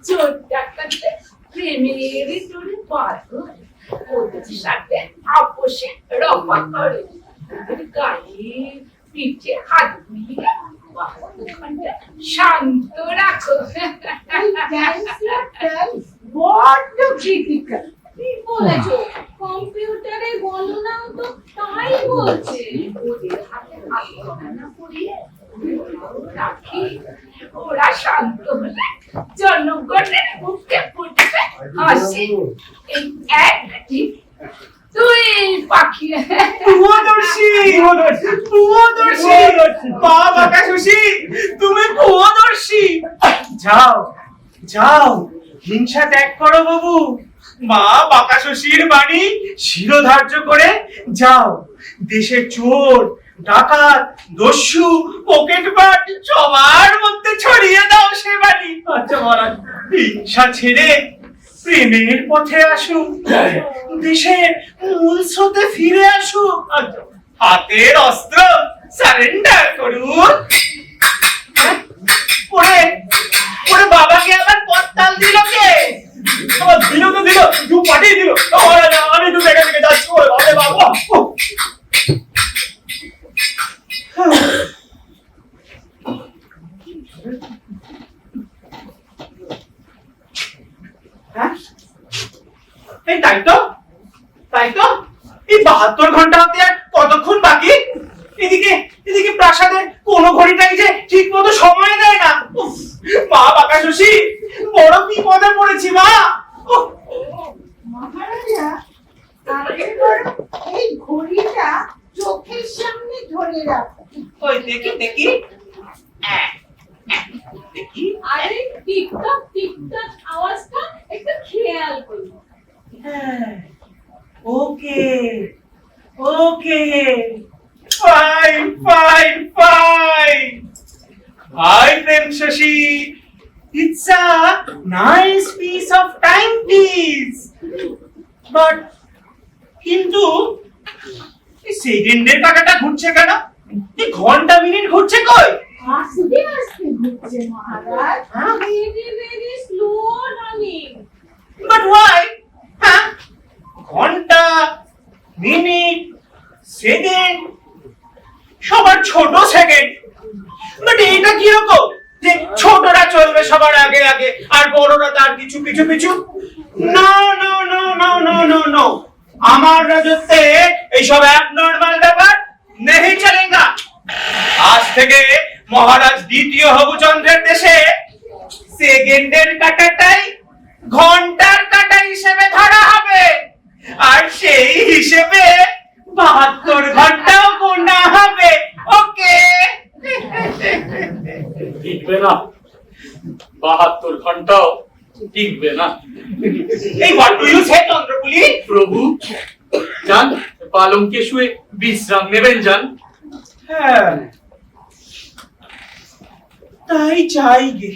চোর ডাকাতে প্রেমের তোরে বাঁধো, ওদের সাথে আপোষে রফা করো, ওদের গায়ে পিঠে হাত বুলিয়ে শান্ত রাখো। বড্ড ক্রিটিক্যাল। ঠিক বলেছো। কম্পিউটারে গণনাও তো তাই বলছে ওদের হাতে হাত গণনা করিয়ে রাখি, ওরা শান্ত হলে জনগণের মুখে ফুটবে হাসি। এই একটি তুই পাখি ভুয়দর্শী মা বাঁকাশশী, তুমি ভুয়দর্শী। যাও যাও, হিংসা ত্যাগ করো বাবু। মা বাঁকাশশীর বাণী শিরোধার্য করে যাও, দেশের চোর ডাকাত দস্যু পকেটমার সবার মধ্যে ছড়িয়ে দাও সে বাণী। আচ্ছা মহারাজ। হিংসা ছেড়ে প্রেমের পথে আসুক, দেশের মূল স্রোতে ফিরে আসুক, হাতের অস্ত্র সারেন্ডার করুন। ওরে ওরে, বাবাকে আবার পত্তাল দিল কে? আমার দিল তো দিল, দু পাঠিয়ে দিল। মহারাজ আমি তো দেখা থেকে যাচ্ছি। ওরে বাবা বাবা। হ্যাঁ? এই তাই তো এই 72 ঘন্টা হতে আর কতক্ষণ বাকি? এদিকে এদিকে প্রাসাদের কোন ঘড়িটাই যে ঠিক মতো সময় দেয় না। উফ, মা বাঁকাশশী, বড় বিপদে পড়েছি মা। উফ, মহারাজা, আপনি বরং এই ঘড়িটা চোখের সামনে ধরে রাখুন। ওই দেখি দেখি দেখি। আরে টিকটক টিকটক আওয়াজটা একটু খেয়াল করুন। Okay okay, fine fine fine. Hi, Prem Shashi. It's a nice piece of timepiece. But কিন্তু এই সেকেন্ডের কাঁটাটা ঘুরছে কেন? এই ঘন্টা মিনিট ঘুরছে কই? আস্তে আস্তে ঘুরছে মহারাজ, very slow running. But why? হ্যাঁ, ঘন্টা মিনিট সেকেন্ড সবার ছোট সেকেন্ড, বাট এটা কিরকম যে ছোটরা চলবে সবার আগে আগে আর বড়রা তার কিছু পিছু পিছু? No no no no no no no, আমার রাজত্বে এইসব অ্যাবনর্মাল ব্যাপার নেই চলেঙ্গা। আজ থেকে মহারাজ দ্বিতীয় হবুচন্দ্রের দেশে সেকেন্ডের কাঁটাটাই ঘন্টার কাঁটা হিসেবে ধরা হবে, আর সেই হিসেবে 72 ঘন্টাও গোনা হবে। ওকে? টিকবে না, 72 ঘন্টাও টিকবে না। এই হোয়াট ডু ইউ সে চন্দ্রপুলি? প্রভু যান, পালঙ্কে শুয়ে বিশ্রাম নেবেন যান। হ্যাঁ, তাই চাই গে,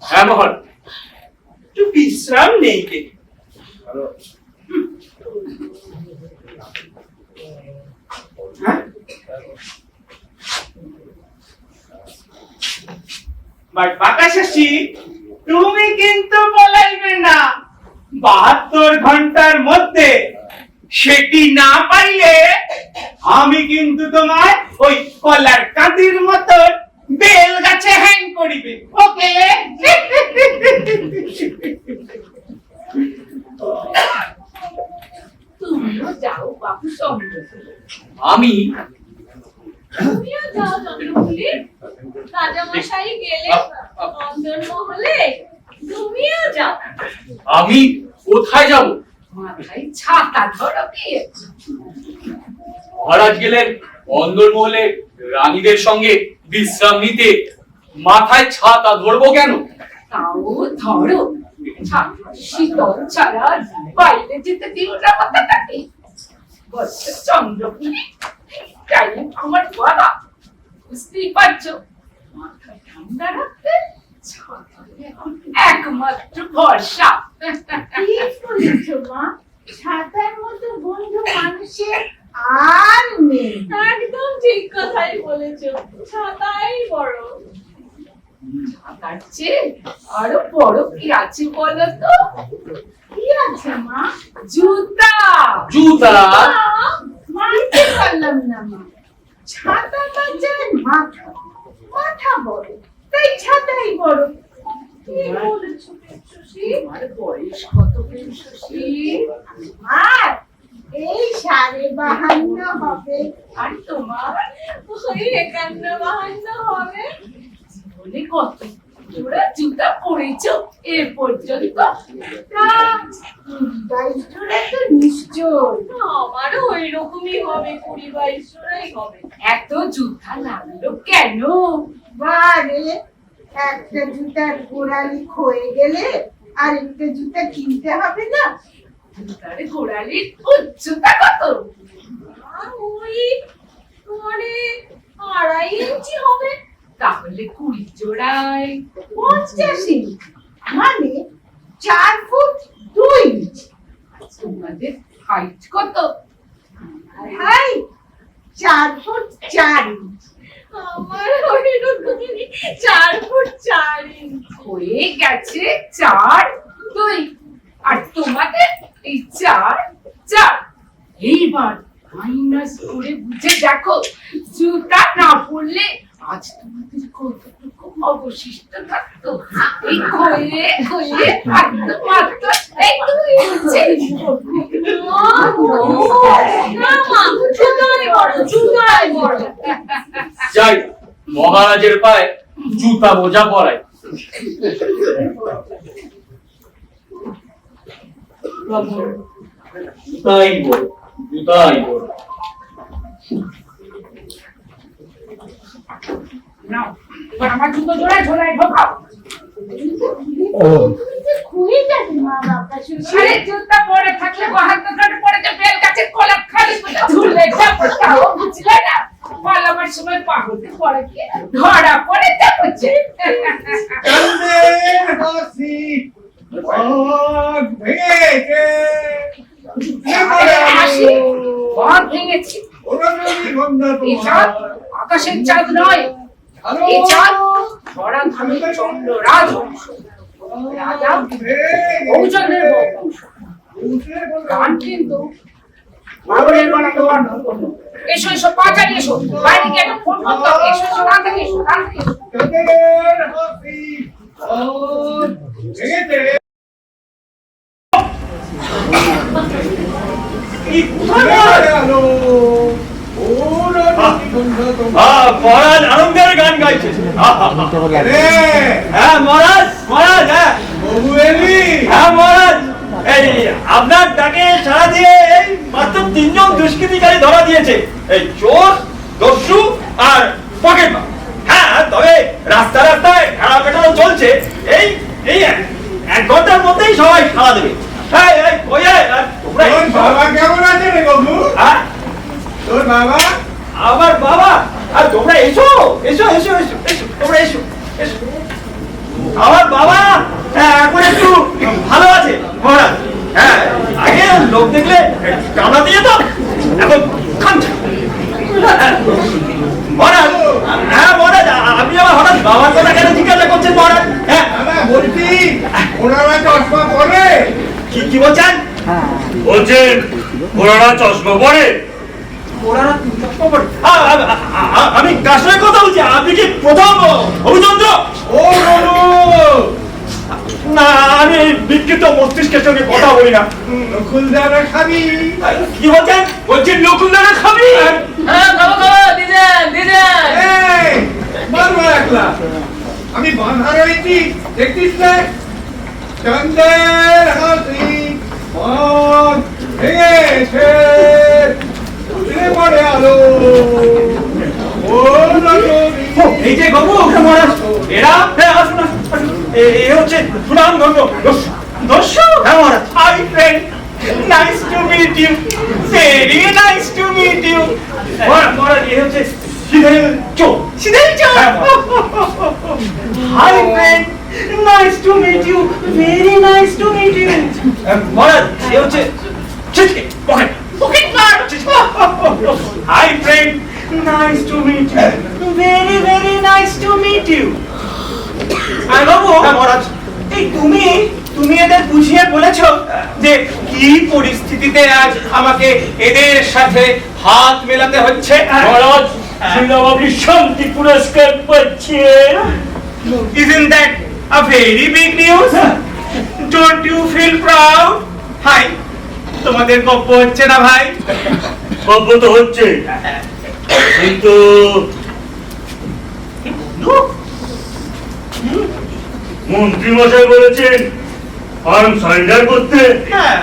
হ্যাঁ মহারাজ। একটু বিশ্রাম নেই গে। হ্যাঁ? বাট বাঁকাশশী, তুমি কিন্তু বলাইবে না 72 ঘন্টার মধ্যে সেটি না পাইলে আমি কিন্তু তোমায় ওই কলার কাঁদির মতো বেল গাছে হ্যাং করিবে। ওকে? তুমিও যাও বাবু চন্দ্রপুলি, আমি তুমিও যাও চন্দ্রপুলি। রাজামশাই গেলে অন্দরমহলে, তুমিও যাও। আমি কোথায় যাব? মাথায় ছাতা ধরো গিয়ে। মহারাজ গেলেন অন্দরমহলে রানীদের সঙ্গে বিশ্রাম নিতে, মাথায় ছাতা ধরবো কেন? তাও ধরো, শীতল ছাড়া বাইরে যেতে দিও না মাথাটাকে। বলছে চন্দ্রপুলি, তাই আমার বলা, বুঝতেই পারছো, মাথা ঠান্ডা রাখতে ছাতা এখন একমাত্র ভরসা। ঠিক বলেছ মা, ছাতার মতো বন্ধু মানুষের আর নেই। একদম ঠিক কথাই বলেছো, ছাতাই বড়। ছাতার চেয়ে আরো বড় কি আছে বলো তো? কি আছে মা? জুতা। জুতা? মানতে পারলাম না মা, ছাতা বাজার মাথা, মাথা বড় তাই ছাতাই বড়। কি বলেছো শশী? তোমার বয়স কত শশী? আর এই 52.5 হবে। আর তোমার ওই 51-52 হবে। জীবনে কত জোড়া জুতা পরেছো এ পর্যন্ত? তা 22 জোড়া তো নিশ্চয়। আমারও ওই রকমই হবে, 20-22 জোড়াই হবে। এত জুতা লাগলো কেন? বারে একটা জুতার গোড়ালি ক্ষয়ে গেলে আরেকটা জুতা কিনতে হবে না? জুতার গোড়ালির উচ্চতা কত? ওই মানে 2.5 ইঞ্চি হবে। তাহলে 20 জোড়ায় 50 ইঞ্চি, মানে 4 ফুট 2 ইঞ্চি। তোমাদের হাইট কত? আর হাই 4 ফুট 4 ইঞ্চি। আমার ওই রকমই 4 ফুট 4 ইঞ্চি। হয়ে গেছে 4-2। আর তোমাদের এই 4-4। এইবার মাইনাস করে বুঝে দেখো, জুতা না পরলে আজ তোমাদের কতটুকু অবশিষ্ট থাকতো? এই ক্ষয়ে ক্ষয়ে থাকতো মাত্র এই 2 ইঞ্চি। না মা, জুতাই বড়, জুতাই বড়। যাই মহারাজের পায়ে জুতা মোজা পরায়। জুতাই বড়, জুতাই বড়। নাও, এবার আমার জুতো জোড়ায় ঝোলায় ঢোকাও। খুলে যাবে মা বাবা শুনে। আরে জুতা পরে থাকলে বাহার দোকানে পরে যে বেল গাছের কলা খালি ঝুলে যাবো, বুঝলে না? পালাবার সময় পাগলকে পরে কি ধরা পড়ে যাচ্ছে। চন্দ্রের হাসি বাঘ ভেঙেছে। হাসি বাঁধ ভেঙেছে। ওরা যদি গন্ধা এই চাঁদ তোমার আকাশের চাঁদ নয়, এই চাঁদ ধরা ধামে চন্দ্র রাজবংশ। রাজা ভৌজনের বংশ। গান কিন্তু পাগলের গলা তোমার নয়। এসো এসো পাঁচালি এসো, বাইরে গিয়ে একটা ফোন করতে হবে। এসো এসো, রাতে এসো, রাতে এসো। চন্দ্রের হাসি বাঘ ভেঙেছে। কি কোথায় গেল ওরা যদি গন্ধা তোমার। মহারাজ আনন্দের গান গাইছে। রে হ্যাঁ মহারাজ, মহারাজ, হ্যাঁ বাবু এলি হ্যাঁ মহারাজ, এই আপনার ডাকে সাড়া দিয়ে এই মাত্র 3 জন দুষ্কৃতিকারী ধরা দিয়েছে। এই চোর, দস্যু আর পকেটমার। হ্যাঁ, তবে রাস্তা রাস্তায় ঘেরা পেটানো চলছে। এই এই 1 ঘন্টার মধ্যেই সবাই সাড়া দেবে। হ্যাঁ, এই কই তোমরা তোর বাবা কেমন আছে রে বাবু? হ্যাঁ, তোর বাবা আমার বাবা, আর তোমরা এসো এসো এসো এসো এসো, তোমরা এসো এসো। আমার বাবা এখন একটু ভালো আছে মহারাজ। হ্যাঁ, আগে লোক দেখলে কামড়া দিয়ে তো, এখন খামছা। মহারাজ, হ্যাঁ মহারাজ, আপনি আমার হঠাৎ বাবার কথা কেন জিজ্ঞাসা করছেন মহারাজ? হ্যাঁ, দাদা বলছি ওনারা চশমা পরে। কি বলছেন? বলছেন ওরা চশমা পরে? ওরা চশমা পরে? আমি কার সঙ্গে কথা বলছি? আপনি কি প্রথম অভিযন্ত্র? ও বাবু না, আমি বিকৃত মস্তিষ্কের সঙ্গে কথা বলি না। নকুলদারা খাবি? কি বলছেন? বলছেন নকুলদানা খাবি? হ্যাঁ খাবো খাবো, দিদেন দিদেন। এই মারবো একলা। আমি বাঁধা রয়েছি দেখতিস না? চন্দ্রের হাসি বাঘ ভেঙেছে। উঠে পড়ে আলো ও নগরী। এই যে বাবু, মহারাজ, এরা হ্যাঁ, আসুন আসুন, আসুন। এ হচ্ছে সুনাম ধন্য দস্যু। হ্যাঁ মহারাজ। Hi friend, nice to meet you, very nice to meet you. মহারাজ, এ হচ্ছে সিধেল চোর। সিধেল চোর। Hi friend, nice to meet you, very nice to meet you. মহারাজ, এ হচ্ছে ছিটকে পকেট পকেট মার। Hi friend, nice to meet you, very very nice to meet you. বাবু, মহারাজ, এই তুমি এদের বুঝিয়ে বলেছো যে কি পরিস্থিতিতে আজ আমাকে এদের সাথে হাত মেলাতে হচ্ছে? মহারাজ, শুনলাম আপনি শান্তি পুরস্কার পাচ্ছেন। Isn't that a very big news? Don't you feel proud? Hi, তোমাদের গপ্প হচ্ছে না ভাই? গল্প তো হচ্ছে, কিন্তু মন্ত্রী মশাই বলেছেন ফার্ম সারেন্ডার করতে। হ্যাঁ,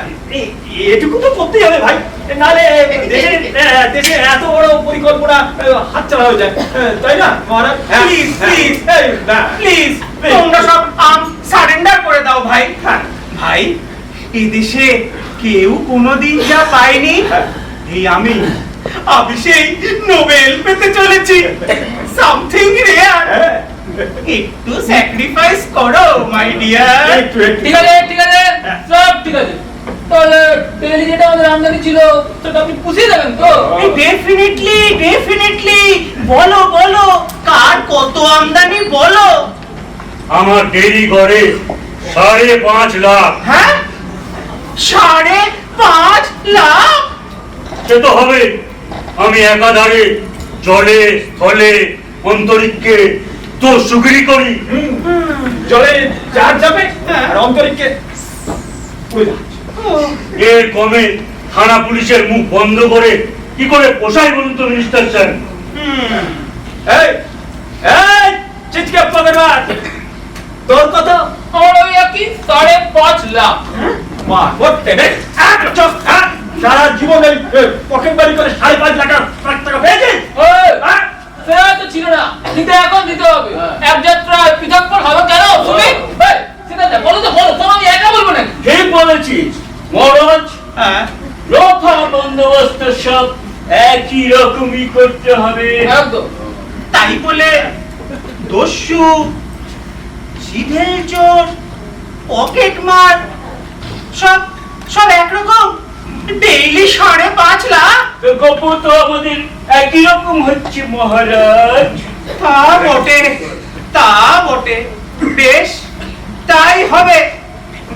এটুকু তো করতেই হবে ভাই, নালে দেশে এত বড় পরিকল্পনা হাতছাড়া হয়ে যায়, তাই না মহারাজ? প্লিজ প্লিজ প্লিজ তোমরা সব সারেন্ডার করে দাও ভাই। ভাই, এই দেশে কেউ কোনোদিন যা পায়নি, এই আমি সেই নোবেল পেতে চলেছি। Something rare. একটু স্যাক্রিফাইস করো মাই ডিয়ার। ঠিক আছে ঠিক আছে, সব ঠিক আছে। তাহলে তেলে যেটা আমাদের আমদানি ছিল সেটা আপনি পুষিয়ে দেবেন তো? Definitely definitely. বলো বলো, কার কত আমদানি বলো। আমার দেরি করে 5.5 লাখ। হ্যাঁ, 5.5 লাখ? সে তো হবে। আমি একাধারে জলে স্থলে অন্তরিক্ষে তো সুগিরি করি। জলে জাহাজ যাবে আর অন্তরিক্ষে উড়ে যাবে। এর কমে থানা পুলিশের মুখ বন্ধ করে কি করে পোষায় বলুন তো মিনিস্টার স্যার? এই এই চিচকে পকেটমার, তোর কত? আমার ওই একই 5.5 লাখ। মা করতে রে সারা জীবন এই পকেট বাড়ি করে 5.5 লাখ টাকা পেয়েছিস? সেটা তো ছিল না, দিতে এখন দিতে হবে। এক যাত্রায় পৃথক ফল হবে কেন তুমি? সেটা বলো তো, বলো তো, আমি একা বলবো না। ঠিক বলেছিস মহারাজ। হ্যাঁ, রক্ষা বন্দোবস্ত সব একই রকমই করতে হবে। একদম। তাই বলে দস্যু, সিধেল চোর, পকেট মার সব সব একরকম ডেইলি 5.5 লাখ? গল্প তো আমাদের একই রকম হচ্ছে মহারাজ। তা বটে, তা বটে। বেশ, তাই হবে।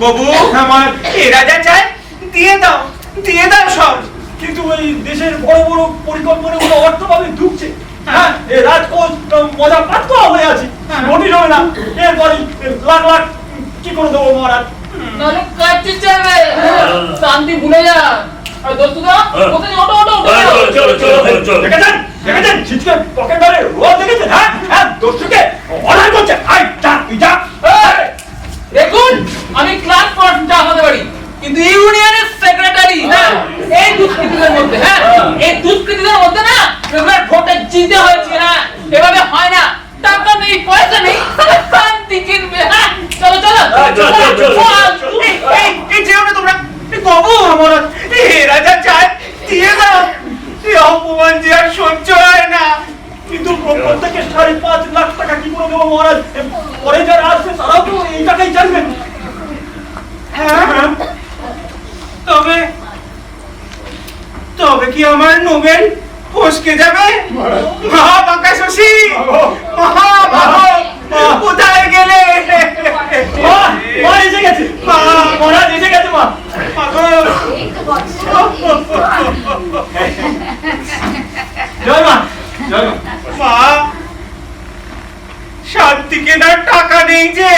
বাবু, আমার এরা যা চায় দিয়ে দাও, দিয়ে দাও সব। কিন্তু ওই দেশের বড় বড় পরিকল্পনাগুলো অর্থভাবে ঢুকছে। হ্যাঁ, এই রাজকোষ মজা পাতলা হয়ে আছে, নোটিশ হবে না। এরপরে লাখ লাখ কি করে দেবো মহারাজ? নাহলে কাটতে যাবে, শান্তি ভুলে যা। আর দোস্তুদা, ওখানে ওটো ওটো চলো চলো চলো। দেখেছেন দেখেছেন ছিচকে পকেট ধরে রোজ দেখেছেন? হ্যাঁ হ্যাঁ, দস্যুকে অর্ডার করছে। আই যা তুই যা। দেখুন, আমি ক্লাস পড়া হতে পারি, কিন্তু ইউনিয়নের সেক্রেটারি। হ্যাঁ, এই দুষ্কৃতীদের মধ্যে, হ্যাঁ এই দুষ্কৃতীদের মধ্যে না এবার ভোটে জিতে হয়েছে। হ্যাঁ, এভাবে হয় না। টাকা নেই, পয়সা নেই, শান্তি কিনবে। হ্যাঁ, চলো চলো এই যেও না তোমরা। বাবু, আমার এরা যা চায় দিয়ে দাও। এই অপমান যে আর সহ্য হয় না। কিন্তু প্রত্যেকে 5.5 লাখ টাকা কি করে দেবো মহারাজ? পরে যারা আসবে তারাও তো এই টাকাই চাইবেন। হ্যাঁ, তবে তবে কি আমার নোবেল ফসকে যাবে? মা বাঁকা শশী, কোথায় গেলে? মা এসে গেছে, মহারাজ এসে গেছে। মা জয় মা, জয় মা। মা, শান্তিকে না টাকা নেই যে।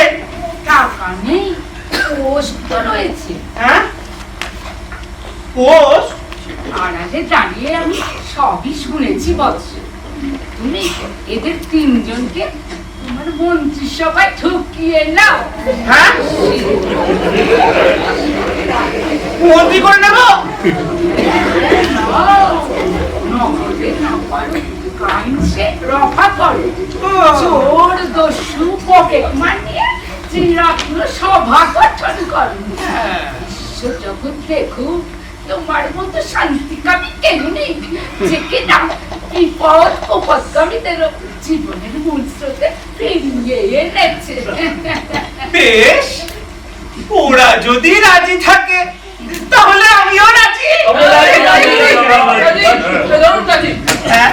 টাকা নেই, পোস্ট তো রয়েছে। হ্যাঁ, পোস্ট? আড়ালে দাঁড়িয়ে আমি সবই শুনেছি বৎস। তুমি এদের 3 জনকে তোমার মন্ত্রিসভায় ঠকিয়ে নাও। হ্যাঁ, মন্ত্রী করে নেবো? নগদে না পারো, কাইন্সে রফা করো। চোর দস্যু পকেট মানিয়ে চিরাত্ম সভা গঠন করো। বিশ্ব জগৎ দেখো, তোমার মতো শান্তিকামী কেন নেই, যে কিনা বিপদ উপদগামীদের জীবনের মূল স্রোতে ফিরিয়ে এনেছে। বেশ, ওরা যদি রাজি থাকে তাহলে আমিও রাজি। হ্যাঁ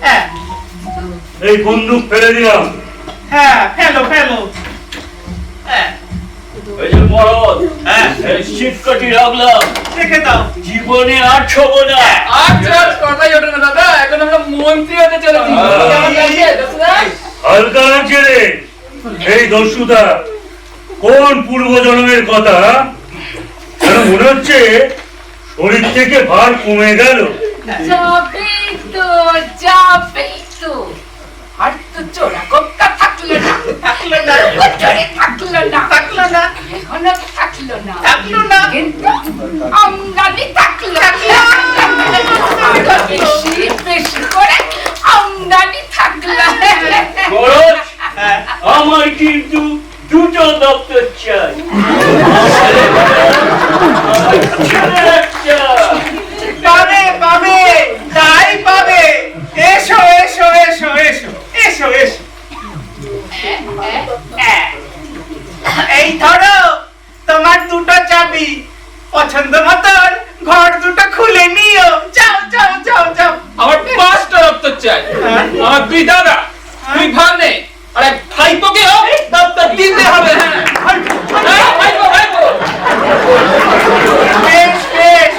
হ্যাঁ এই বন্দুক ফেলে দিলাম। হ্যাঁ, ফেলো ফেলো। হ্যাঁ এই যে মরদ, হ্যাঁ, এই শিবকাঠি রাখলাম, রেখে দাও। জীবনে আর ছবো না। আচ্ছা, কথাই ওঠে না দাদা, এখন আমরা মন্ত্রী হতে চলেছি। কেমন লাগছে দোস্তুদা? হালকা লাগছে রে। এই দস্যুতা কোন পূর্ব জন্মের কথা? যেন মনে হচ্ছে শরীর থেকে ভার কমে গেল। যাবে তো আর তো চোরা কোপটা থাকলো না, চোরে থাকলো না, এখনো থাকলো না, কিন্তু আমদানি থাকলো, বেশি বেশি করে আমদানি থাকলো। খরচ আমার কিন্তু দুটো দপ্তর চাই। পাবে পাবে তাই পাবে। এসো এসো এসো এসো এসো এসো। এই ধরো তোমার দুটো চাবি, পছন্দ মতন ঘর দুটো খুলে নিও। যাও যাও যাও যাও। আমার 5টা দপ্তর চাই। আমার 2 দাদা, 2 ভাগ্নে আর এক ভাইপোকে দপ্তর দিতে হবে। হ্যাঁ ভাইপো। বেশ বেশ,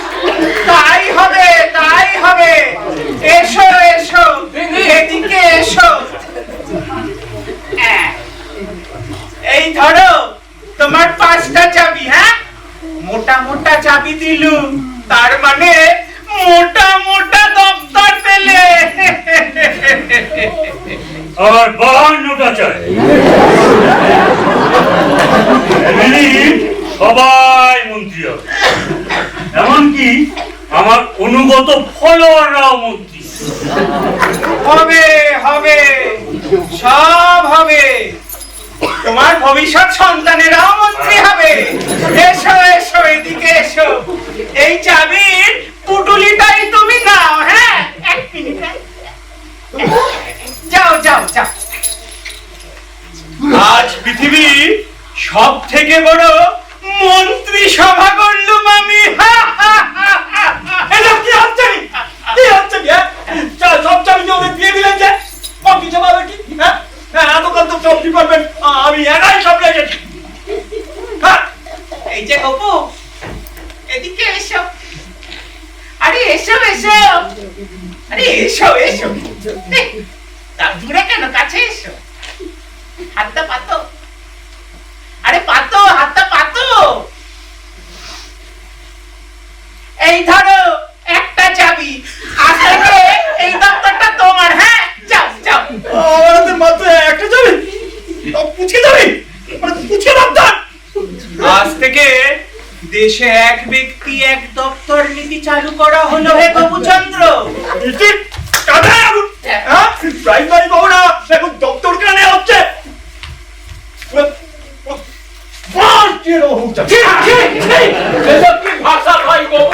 তাই হবে তাই হবে। এসো এসো, এদিকে এসো। এই ধরো তোমার 5টা চাবি। হ্যাঁ, মোটা মোটা চাবি দিলুম, তার মানে মোটা মোটা দপ্তর পেলে। আমার 52টা চাই। সবাই মন্ত্রী হবে, এমনকি আমার অনুগত ফলোয়াররাও মন্ত্রী হবে হবে, সব হবে। তোমার ভবিষ্যৎ সন্তানেরাও মন্ত্রী হবে। এসো এসো, এদিকে এসো। এই চাবির পুটুলিটাই তুমি নাও। হ্যাঁ, 1 মিনিট। যাও যাও যাও। আজ পৃথিবীর সব থেকে বড় মন্ত্রী সভা করলুম আমি। কি হচ্ছে? সব চাবি ওদের দিয়ে দিলেন যে বাকি চালাবে কি? হ্যাঁ, এতকাল তো সব করবেন, আমি একাই সব রেখেছি। এই যে গপু, এদিকে এসো। আরে এসো এসো, আরে এসো এসো। তা দূরে কেন, কাছে এসো। হাতটা পাতো, আরে পাতো, হাতটা পাতো। এই ধরো একটা চাবি, আজ থেকে এই দপ্তরটা তোমার। হ্যাঁ, যাও যাও। আমাদের মাত্র একটা চাবি, পুছিয়ে যাবি, পুছিয়ে দপ্তর। আজ থেকে দেশে এক ব্যক্তি এক দপ্তর নীতি চালু করা হলো। হে গপুচন্দ্র, প্রাইমারি পাবো না, এখন দপ্তর কেন নেওয়া হচ্ছে? ভাষা ভাই বাবু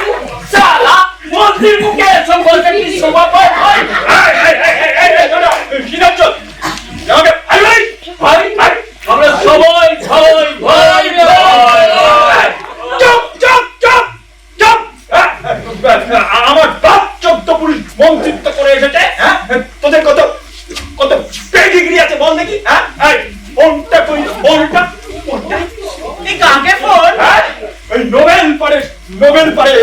সালা মন্ত্রীর মুখে এসব বলতে কি শোভা পায়? আমরা সবাই ভয় ভয় ভয়। চুপ চুপ চুপ চুপ। আমার বাপ 14 পুরুষ মন্ত্রিত্ব করে এসেছে। তোদের কত কত পেডিগ্রি আছে বল দেখি। হ্যাঁ, ফোনটা কই? ফোনটা এই কাকে ফোন? ওই নোবেল পারে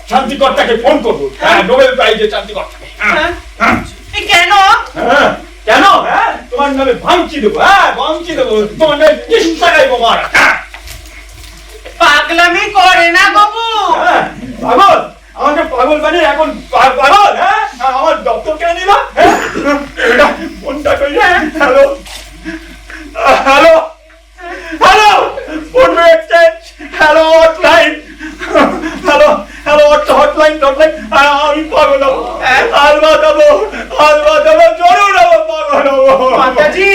শান্তিকর্তাকে ফোন করবো। হ্যাঁ, নোবেল প্রাইজের শান্তিকর্তাকে। এই কেন? কেন? হ্যাঁ, তোমার নামে ভাঙচি দেবো। হ্যাঁ, ভাঙচি দেবো। তোমার নামে চিন্তা গাইবো মার। পাগলামি করে না গপু। পাগল? আমাকে পাগল বানিয়ে এখন পাগল? হ্যাঁ, আমার দপ্তর কেন নিবা? ফোনটা কই? Hello hello hello, phone exchange. Hello hotline. Hello hello hotline hotline. আমি পাগল হবো, আলবা দেবো, জরুর হবো, পাগল হবো। মাতাজি,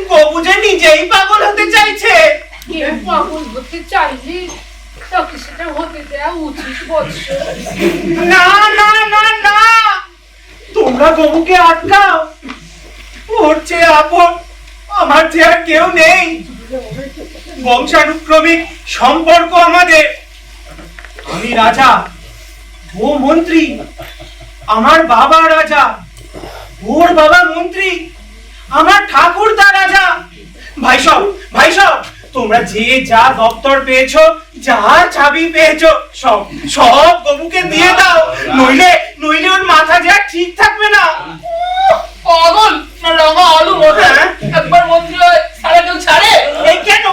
গপু যে নিজেই পাগল হতে চাইছে। কে পাগল হতে চাইলে তাকে সেটা হতে দেওয়া উচিত বৎস। না না না না, তোমরা গপুকে আটকাও। ওর চেয়ে আপন আমার যে আর কেউ নেই। বংশানুক্রমিক সম্পর্ক আমাদের। আমি রাজা, ও মন্ত্রী। আমার বাবা রাজা, ওর বাবা মন্ত্রী। আমার ঠাকুরদা রাজা। ভাই সব তোমরা যে যা দপ্তর পেয়েছো, যা চাবি পেয়েছো, সব সব গপুকে দিয়ে দাও। নইলে ওর মাথা যে আর ঠিক থাকবে না। পাগল না রঙা আলু মতো। একবার মন্ত্রী হয় সারা কেউ ছাড়ে? এই কেন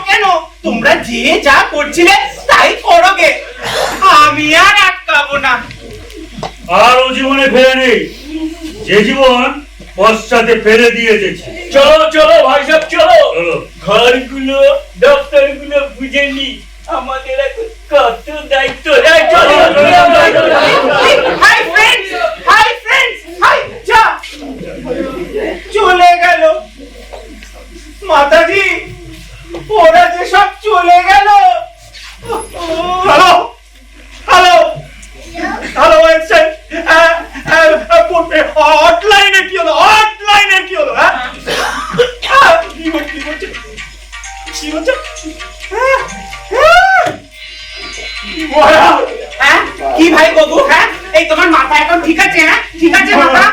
তোমরা যে যা করছিলে তাই করোগে। আমি আর আটকাবো না। আর ও জীবনে ফেরে নেই, যে জীবন পশ্চাতে ফেলে দিয়ে গেছে। চলো চলো ভাই সাহেব, চলো। ঘরগুলো দপ্তরগুলো বুঝে নি, আমাদের এখন কত দায়িত্ব। Hi friends, hi friends, hi যা চলে গেল মাতাজি, ওরা যে সব চলে গেল। হ্যালো হ্যালো হ্যালো এক্সেন, হটলাইনে কি হলো? হটলাইনে কি হলো? কি হচ্ছে কি হচ্ছে? হ্যাঁ কি ভাই বাবু? হ্যাঁ এই তোমার মাথা এখন ঠিক আছে? হ্যাঁ ঠিক আছে মাথা?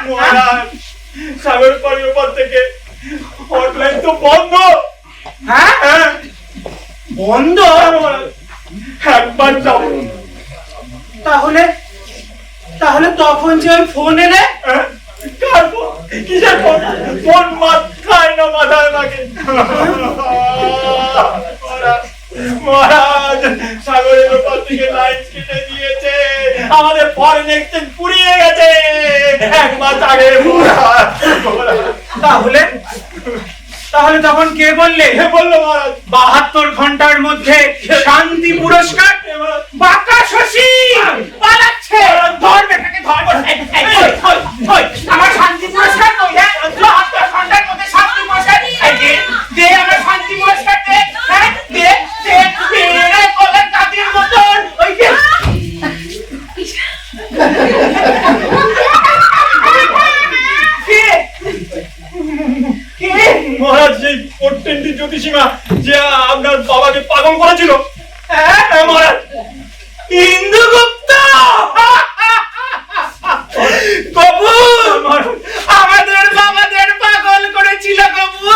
সাগর পাড়ির পর থেকে হটলাইন তো বন্ধ। হ্যাঁ বন্ধ? একবার যাও। তাহলে তাহলে তখন যে ওই ফোন এলে? কার ফোন? কিসের ফোন? ফোন মাথায় না মাথায় লাগে। মহারাজ সাগরের উপর থেকে লাইন কেটে দিয়েছে, আমাদের ফরেন এক্সচেঞ্জ পুড়িয়ে গেছে 1 মাস আগে। তাহলে তাহলে তখন কে বললে? বললো মহারাজ 72 ঘন্টার মধ্যে শান্তি পুরস্কার। বাঁকা শশী পালাচ্ছে, ধর বেটাকে ধর। আমার শান্তি পুরস্কার কই? 72 ঘন্টার মধ্যে শান্তি পুরস্কার দে, আমার শান্তি পুরস্কার দে। হ্যাঁ দে দে দে রে কলার কাটির মতন। ওই দে। মহারাজ সেই পট্টেন্টি জ্যোতিষীমা যে আপনার বাবাকে পাগল করেছিল। হ্যাঁ মহারাজ, ইন্দ্রগুপ্ত। কবু আমাদের বাবাদের পাগল করেছিল কবু।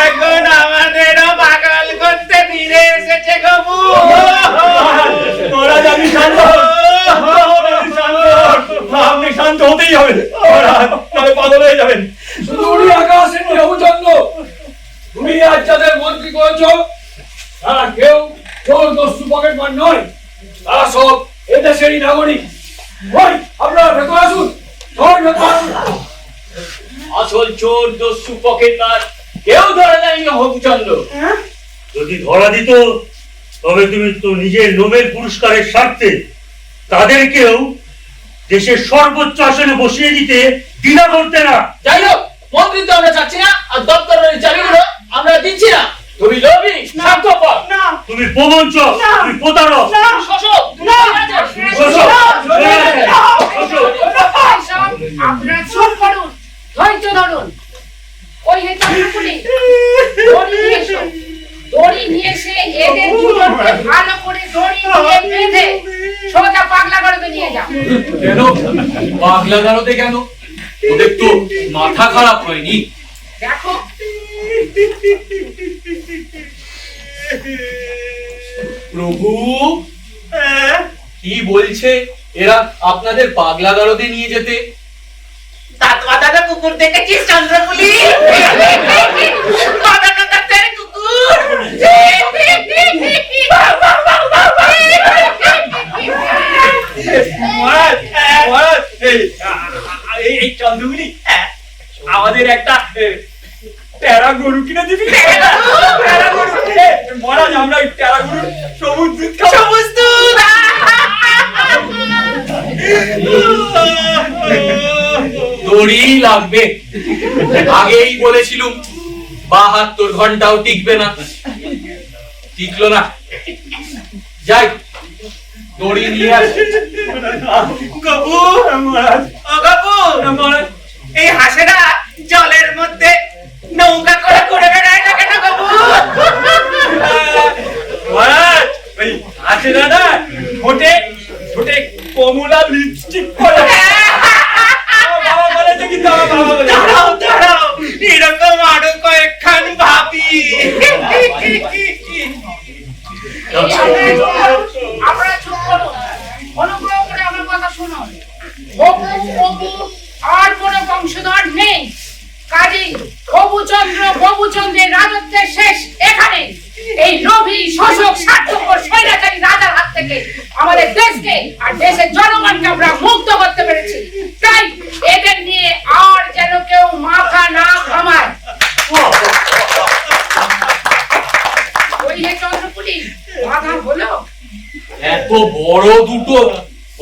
এখন আমাদেরও পাগল করতে ফিরে এসেছে কবু। মহারাজ আপনি শান্ত, আপনি শান্ত হতেই হবে নাহলে পাগল হয়ে যাবেন। তুমি আকাশের নবচন্দ্র, তুমি আজ যাদের মন্ত্রী করেছ তারা কেউ চোর দস্যু পকেটমার নয়, তারা সব এদেশেরই নাগরিক। ওই আপনারা ভেতর আসুন, আসল চোর দস্যু পকেটমার কেউ ধরে যায়নি হবুচন্দ্র। যদি ধরা দিত তবে তুমি তো নিজের নোবেল পুরস্কারের স্বার্থে তাদেরকেও দেশের সর্বোচ্চ আসনে বসিয়ে দিতে দ্বিধা করতে না। যাই হোক, মন্ত্রী তো আমরা চাচ্ছি না, আর দপ্তরের চাবিগুলো আমরা দিচ্ছি না। তুমি লোভী, স্বার্থপর, তুমি প্রবঞ্চক, তুমি প্রতারক, শোষক, আপনারা চুপ করুন, ধৈর্য ধরুন। ওই হেতু পুলিশ দড়ি নিয়ে এসো, দড়ি নিয়ে এসে এদের দুজনকে ভালো করে দড়ি দিয়ে বেঁধে সোজা পাগলা গারদে নিয়ে যাও। কেন পাগলা গারদে? কেন? ওদের তো মাথা খারাপ হয়নি? দেখো প্রভু কি বলছে এরা আপনাদের পাগলা গারদে নিয়ে যেতে? দাদা কুকুর দেখেছিস চন্দ্রপুলি? কুকুর এই চন্দ্রপুলি আমাদের একটা প্যারা গরু কিনে দিবি? মহারাজ আমরা ওই প্যারা গরুর সবুজ দুধ খাবো। সবুজ দুধ দড়ি লাগবে, আগেই বলেছিলুম 72 ঘন্টাও টিকবে না, টিকলো না। যাই দড়ি নিয়ে আসি। গবু মহারাজ, ও গবু মহারাজ, এই হাঁসেরা জলের মধ্যে নৌকা করে করে বেড়ায় না কেন গবু? মহারাজ ওই হাঁসেরা না ঠোঁটে ঠোঁটে কমলা লিপস্টিক করে। বাবা বলেছে কিন্তু আমার বাবা বলে দাঁড়াও দাঁড়াও, এরকম আরো কয়েকখান ভাবি। আপনারা চুপ করুন, অনুগ্রহ করে আমার কথা শুনুন। হবু প্রভু আর কোনো বংশধর নেই, কাজী হবুচন্দ্রের রাজত্বের শেষ এখানে। এই লোভী শোষক স্বার্থপর স্বৈরাচারী রাজার হাত থেকে আমাদের দেশকে আর দেশের জনগণকে আমরা মুক্ত করতে পেরেছি। তাই এদের নিয়ে আর যেন কেউ মাথা না ঘামায়। ওই হে চন্দ্রপুলি, মাথা হলো? এত বড় দুটো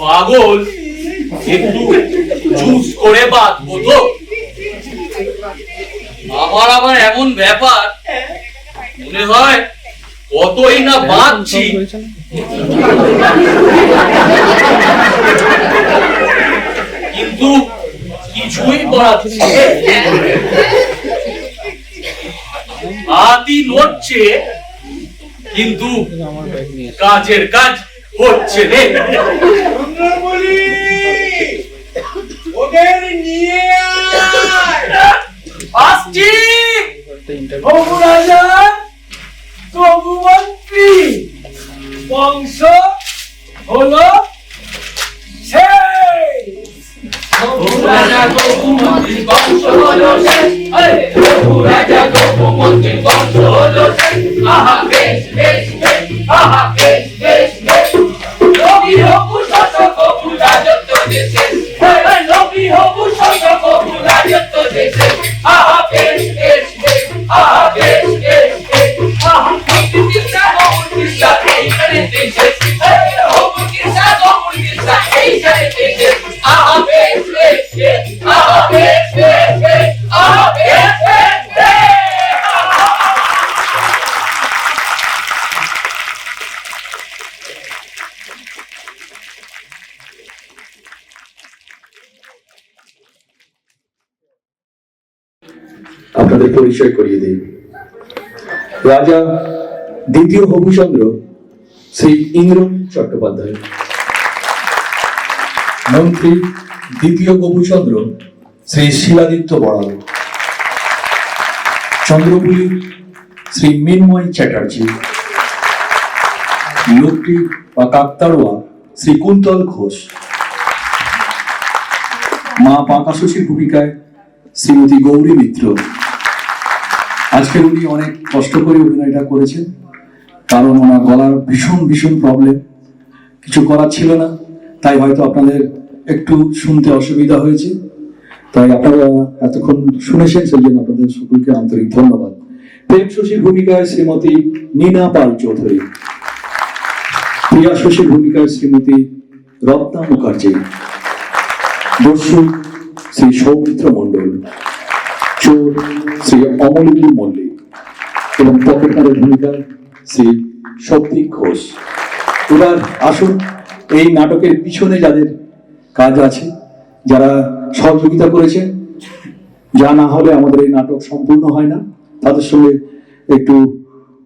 পাগল একটু জুস করে বাঁধবো তো? আমার আবার এমন ব্যাপার মনে হয় কতই না বাঁধছি, কিন্তু কিছুই বাঁধছি হাতই নড়ছে, কিন্তু কাজের কাজ হচ্ছে রে। ওদের নিয়ে আসছি। প্রভু রাজা, প্রভু মন্ত্রী, বংশ হলো শেষ। প্রভু রাজা প্রভু মন্ত্রী বংশ হলো শেষ। প্রভু রাজা প্রভু মন্ত্রী বংশ হলো শেষ। আহা বেশ বেশ বেশ, আহা বেশ বেশ বেশ। নবী হবু শাসক হবু রাজত্ব দেশে, নবী হবু শাসক হবু রাজত্ব দেশে। আহা বেশ বেশ বেশ, আহা বেশ বেশ বেশ। আহা মন্ত্রী কিসা গমুর কিসা এইখানে দেশে, হবু কিসা গমুর কিসা এইখানে দেশে। আহা বেশ বেশ বেশ, আহা বেশ বেশ বেশ, আহা বেশ বেশ বেশ। আপনাদের পরিচয় করিয়ে দিই। রাজা দ্বিতীয় হবুচন্দ্র শ্রী ইন্দ্রনীল চট্টোপাধ্যায়, মন্ত্রী দ্বিতীয় হবুচন্দ্র শ্রী শিলাদিত্য বড়াল, চন্দ্রপুলি শ্রী মিন্ময় চ্যাটার্জি, লোকটি বা কাকতাড়ুয়া শ্রী কুন্তল ঘোষ, মা পাঁকাশশীর ভূমিকায় শ্রীমতী গৌরী মিত্র। আজকের উনি অনেক কষ্ট করে অভিনয়টা করেছেন, কারণ ওনার গলার ভীষণ ভীষণ প্রবলেম, কিছু করার ছিল না, তাই হয়তো আপনাদের একটু শুনতে অসুবিধা হয়েছে। তাই আপনারা এতক্ষণ শুনেছেন, সেই জন্য আপনাদের সকলকে আন্তরিক ধন্যবাদ। প্রেম শশীর ভূমিকায় শ্রীমতী নীনা পাল চৌধুরী, প্রিয়া শশীর ভূমিকায় শ্রীমতী রত্না মুখার্জি, দস্যু শ্রী সৌমিত্র মণ্ডল, চোর শ্রী অমলেন্দু মল্লিক এবং পকেটমারের ভূমিকায় শ্রী শক্তি ঘোষ। এবার আসুন, এই নাটকের পিছনে যাদের কাজ আছে, যারা সহযোগিতা করেছেন, যা না হলে আমাদের এই নাটক সম্পূর্ণ হয় না, তাদের সঙ্গে একটু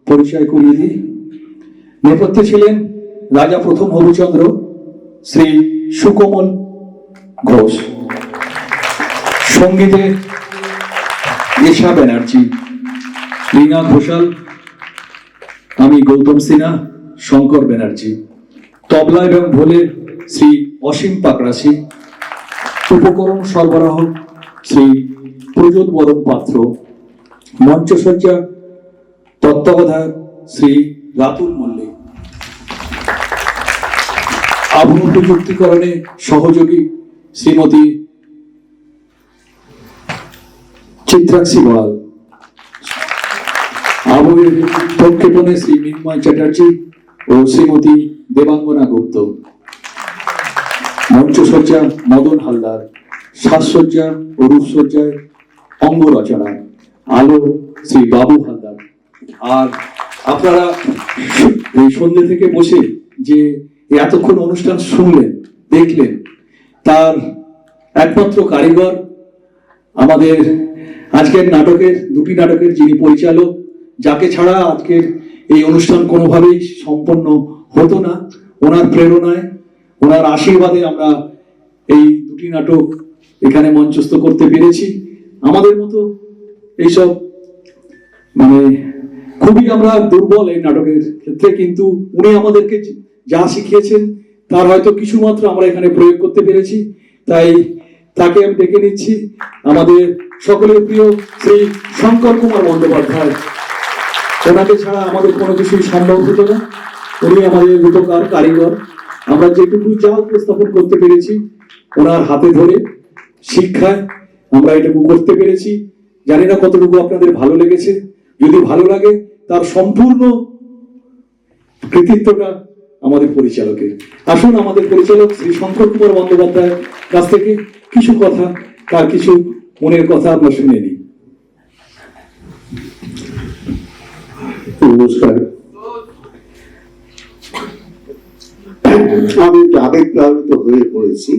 পরিচয় করিয়ে দিই। নেপথ্যে ছিলেন রাজা প্রথম হবুচন্দ্র শ্রী সুকোমল ঘোষ, সঙ্গীতে এশা ব্যানার্জি, রীনা ঘোষাল, আমি গৌতম সিনহা, শঙ্কর ব্যানার্জি, তবলা এবং ঢোলে শ্রী অসীম পাকড়াশি, উপকরণ সরবরাহ শ্রী প্রযোদ বরণ পাত্র, মঞ্চসজ্জা তত্ত্বাবধায়ক শ্রী রাতুল মল্লিক, আবহ প্রযুক্তিকরণে সহযোগী শ্রীমতী চিত্রাক্ষী বড়াল, আবহের প্রক্ষেপণে শ্রী মিন্ময় চ্যাটার্জি ও শ্রীমতী দেবাঙ্গনা গুপ্ত, মঞ্চসজ্জা মদন হালদার, সাজসজ্জা ও রূপসজ্জায় অঙ্গ রচনা আলো শ্রী বাবু হালদার। আর আপনারা এই সন্ধ্যে থেকে বসে যে এতক্ষণ অনুষ্ঠান শুনলেন, দেখলেন, তার একমাত্র কারিগর আমাদের আজকের নাটকের, দুটি নাটকের যিনি পরিচালক, যাকে ছাড়া আজকের এই অনুষ্ঠান কোনোভাবেই সম্পন্ন হতো না। ওনার প্রেরণায়, ওনার আশীর্বাদে আমরা এই দুটি নাটক এখানে মঞ্চস্থ করতে পেরেছি। আমাদের মতো এইসব মানে খুবই আমরা দুর্বল এই নাটকের ক্ষেত্রে, কিন্তু উনি আমাদেরকে যা শিখিয়েছেন তার হয়তো কিছু মাত্র আমরা এখানে প্রয়োগ করতে পেরেছি। তাই তাকে আমি ডেকে নিচ্ছি, আমাদের সকলের প্রিয় শ্রী শঙ্কর কুমার বন্দ্যোপাধ্যায়। ওনাকে ছাড়া আমাদের কোনো কিছুই সম্ভব হতো না। উনি আমাদের রূপকার, কারিগর। আমরা যেটুকু যা উপস্থাপন করতে পেরেছি ওনার হাতে ধরে শিক্ষায় আমরা এটুকু করতে পেরেছি। জানি না কতটুকু আপনাদের ভালো লেগেছে। যদি ভালো লাগে তার সম্পূর্ণ কৃতিত্বটা আমাদের পরিচালকের। আসুন আমাদের পরিচালক শ্রী শঙ্কর কুমার বন্দ্যোপাধ্যায়ের কাছ থেকে কিছু কথা, তার কিছু মনের কথা আমরা শুনে নিই। নমস্কার। আমি আবেগপ্লাবিত হয়ে পড়েছি।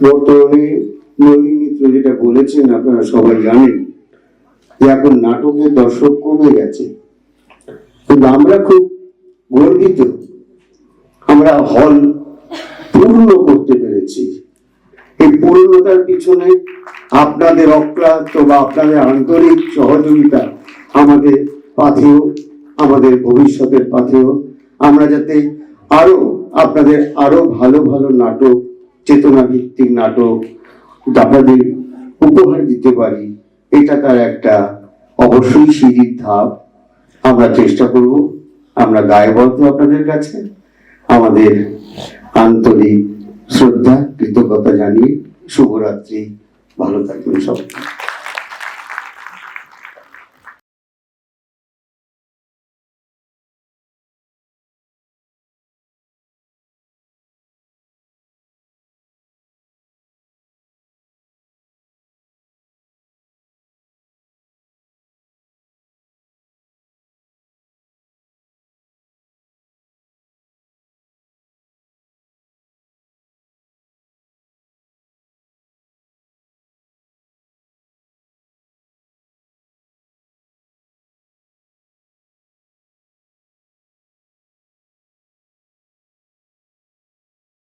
বর্তমানে নলিনী মিত্র যেটা বলেছেন আপনারা সবাই জানেন যে এখন নাটকের দর্শক কমে গেছে, কিন্তু আমরা খুব গর্বিত আমরা হল পূর্ণ করতে পেরেছি। এই পূর্ণতার পিছনে আপনাদের অক্লান্ত বা আপনাদের আন্তরিক সহযোগিতা আমাদের পাথেয়, আমাদের ভবিষ্যতের পাথেয়। আমরা যাতে আপনাদের আরো ভালো ভালো নাটক, চেতনা ভিত্তিক নাটক আপনাদের উপহার দিতে পারি, এটা তার একটা অবশ্যই সিঁড়ির ধাপ। আমরা চেষ্টা করব। আমরা দায়বদ্ধ আপনাদের কাছে। আমাদের আন্তরিক শ্রদ্ধা, কৃতজ্ঞতা জানিয়ে শুভরাত্রি। ভালো থাকবেন সব।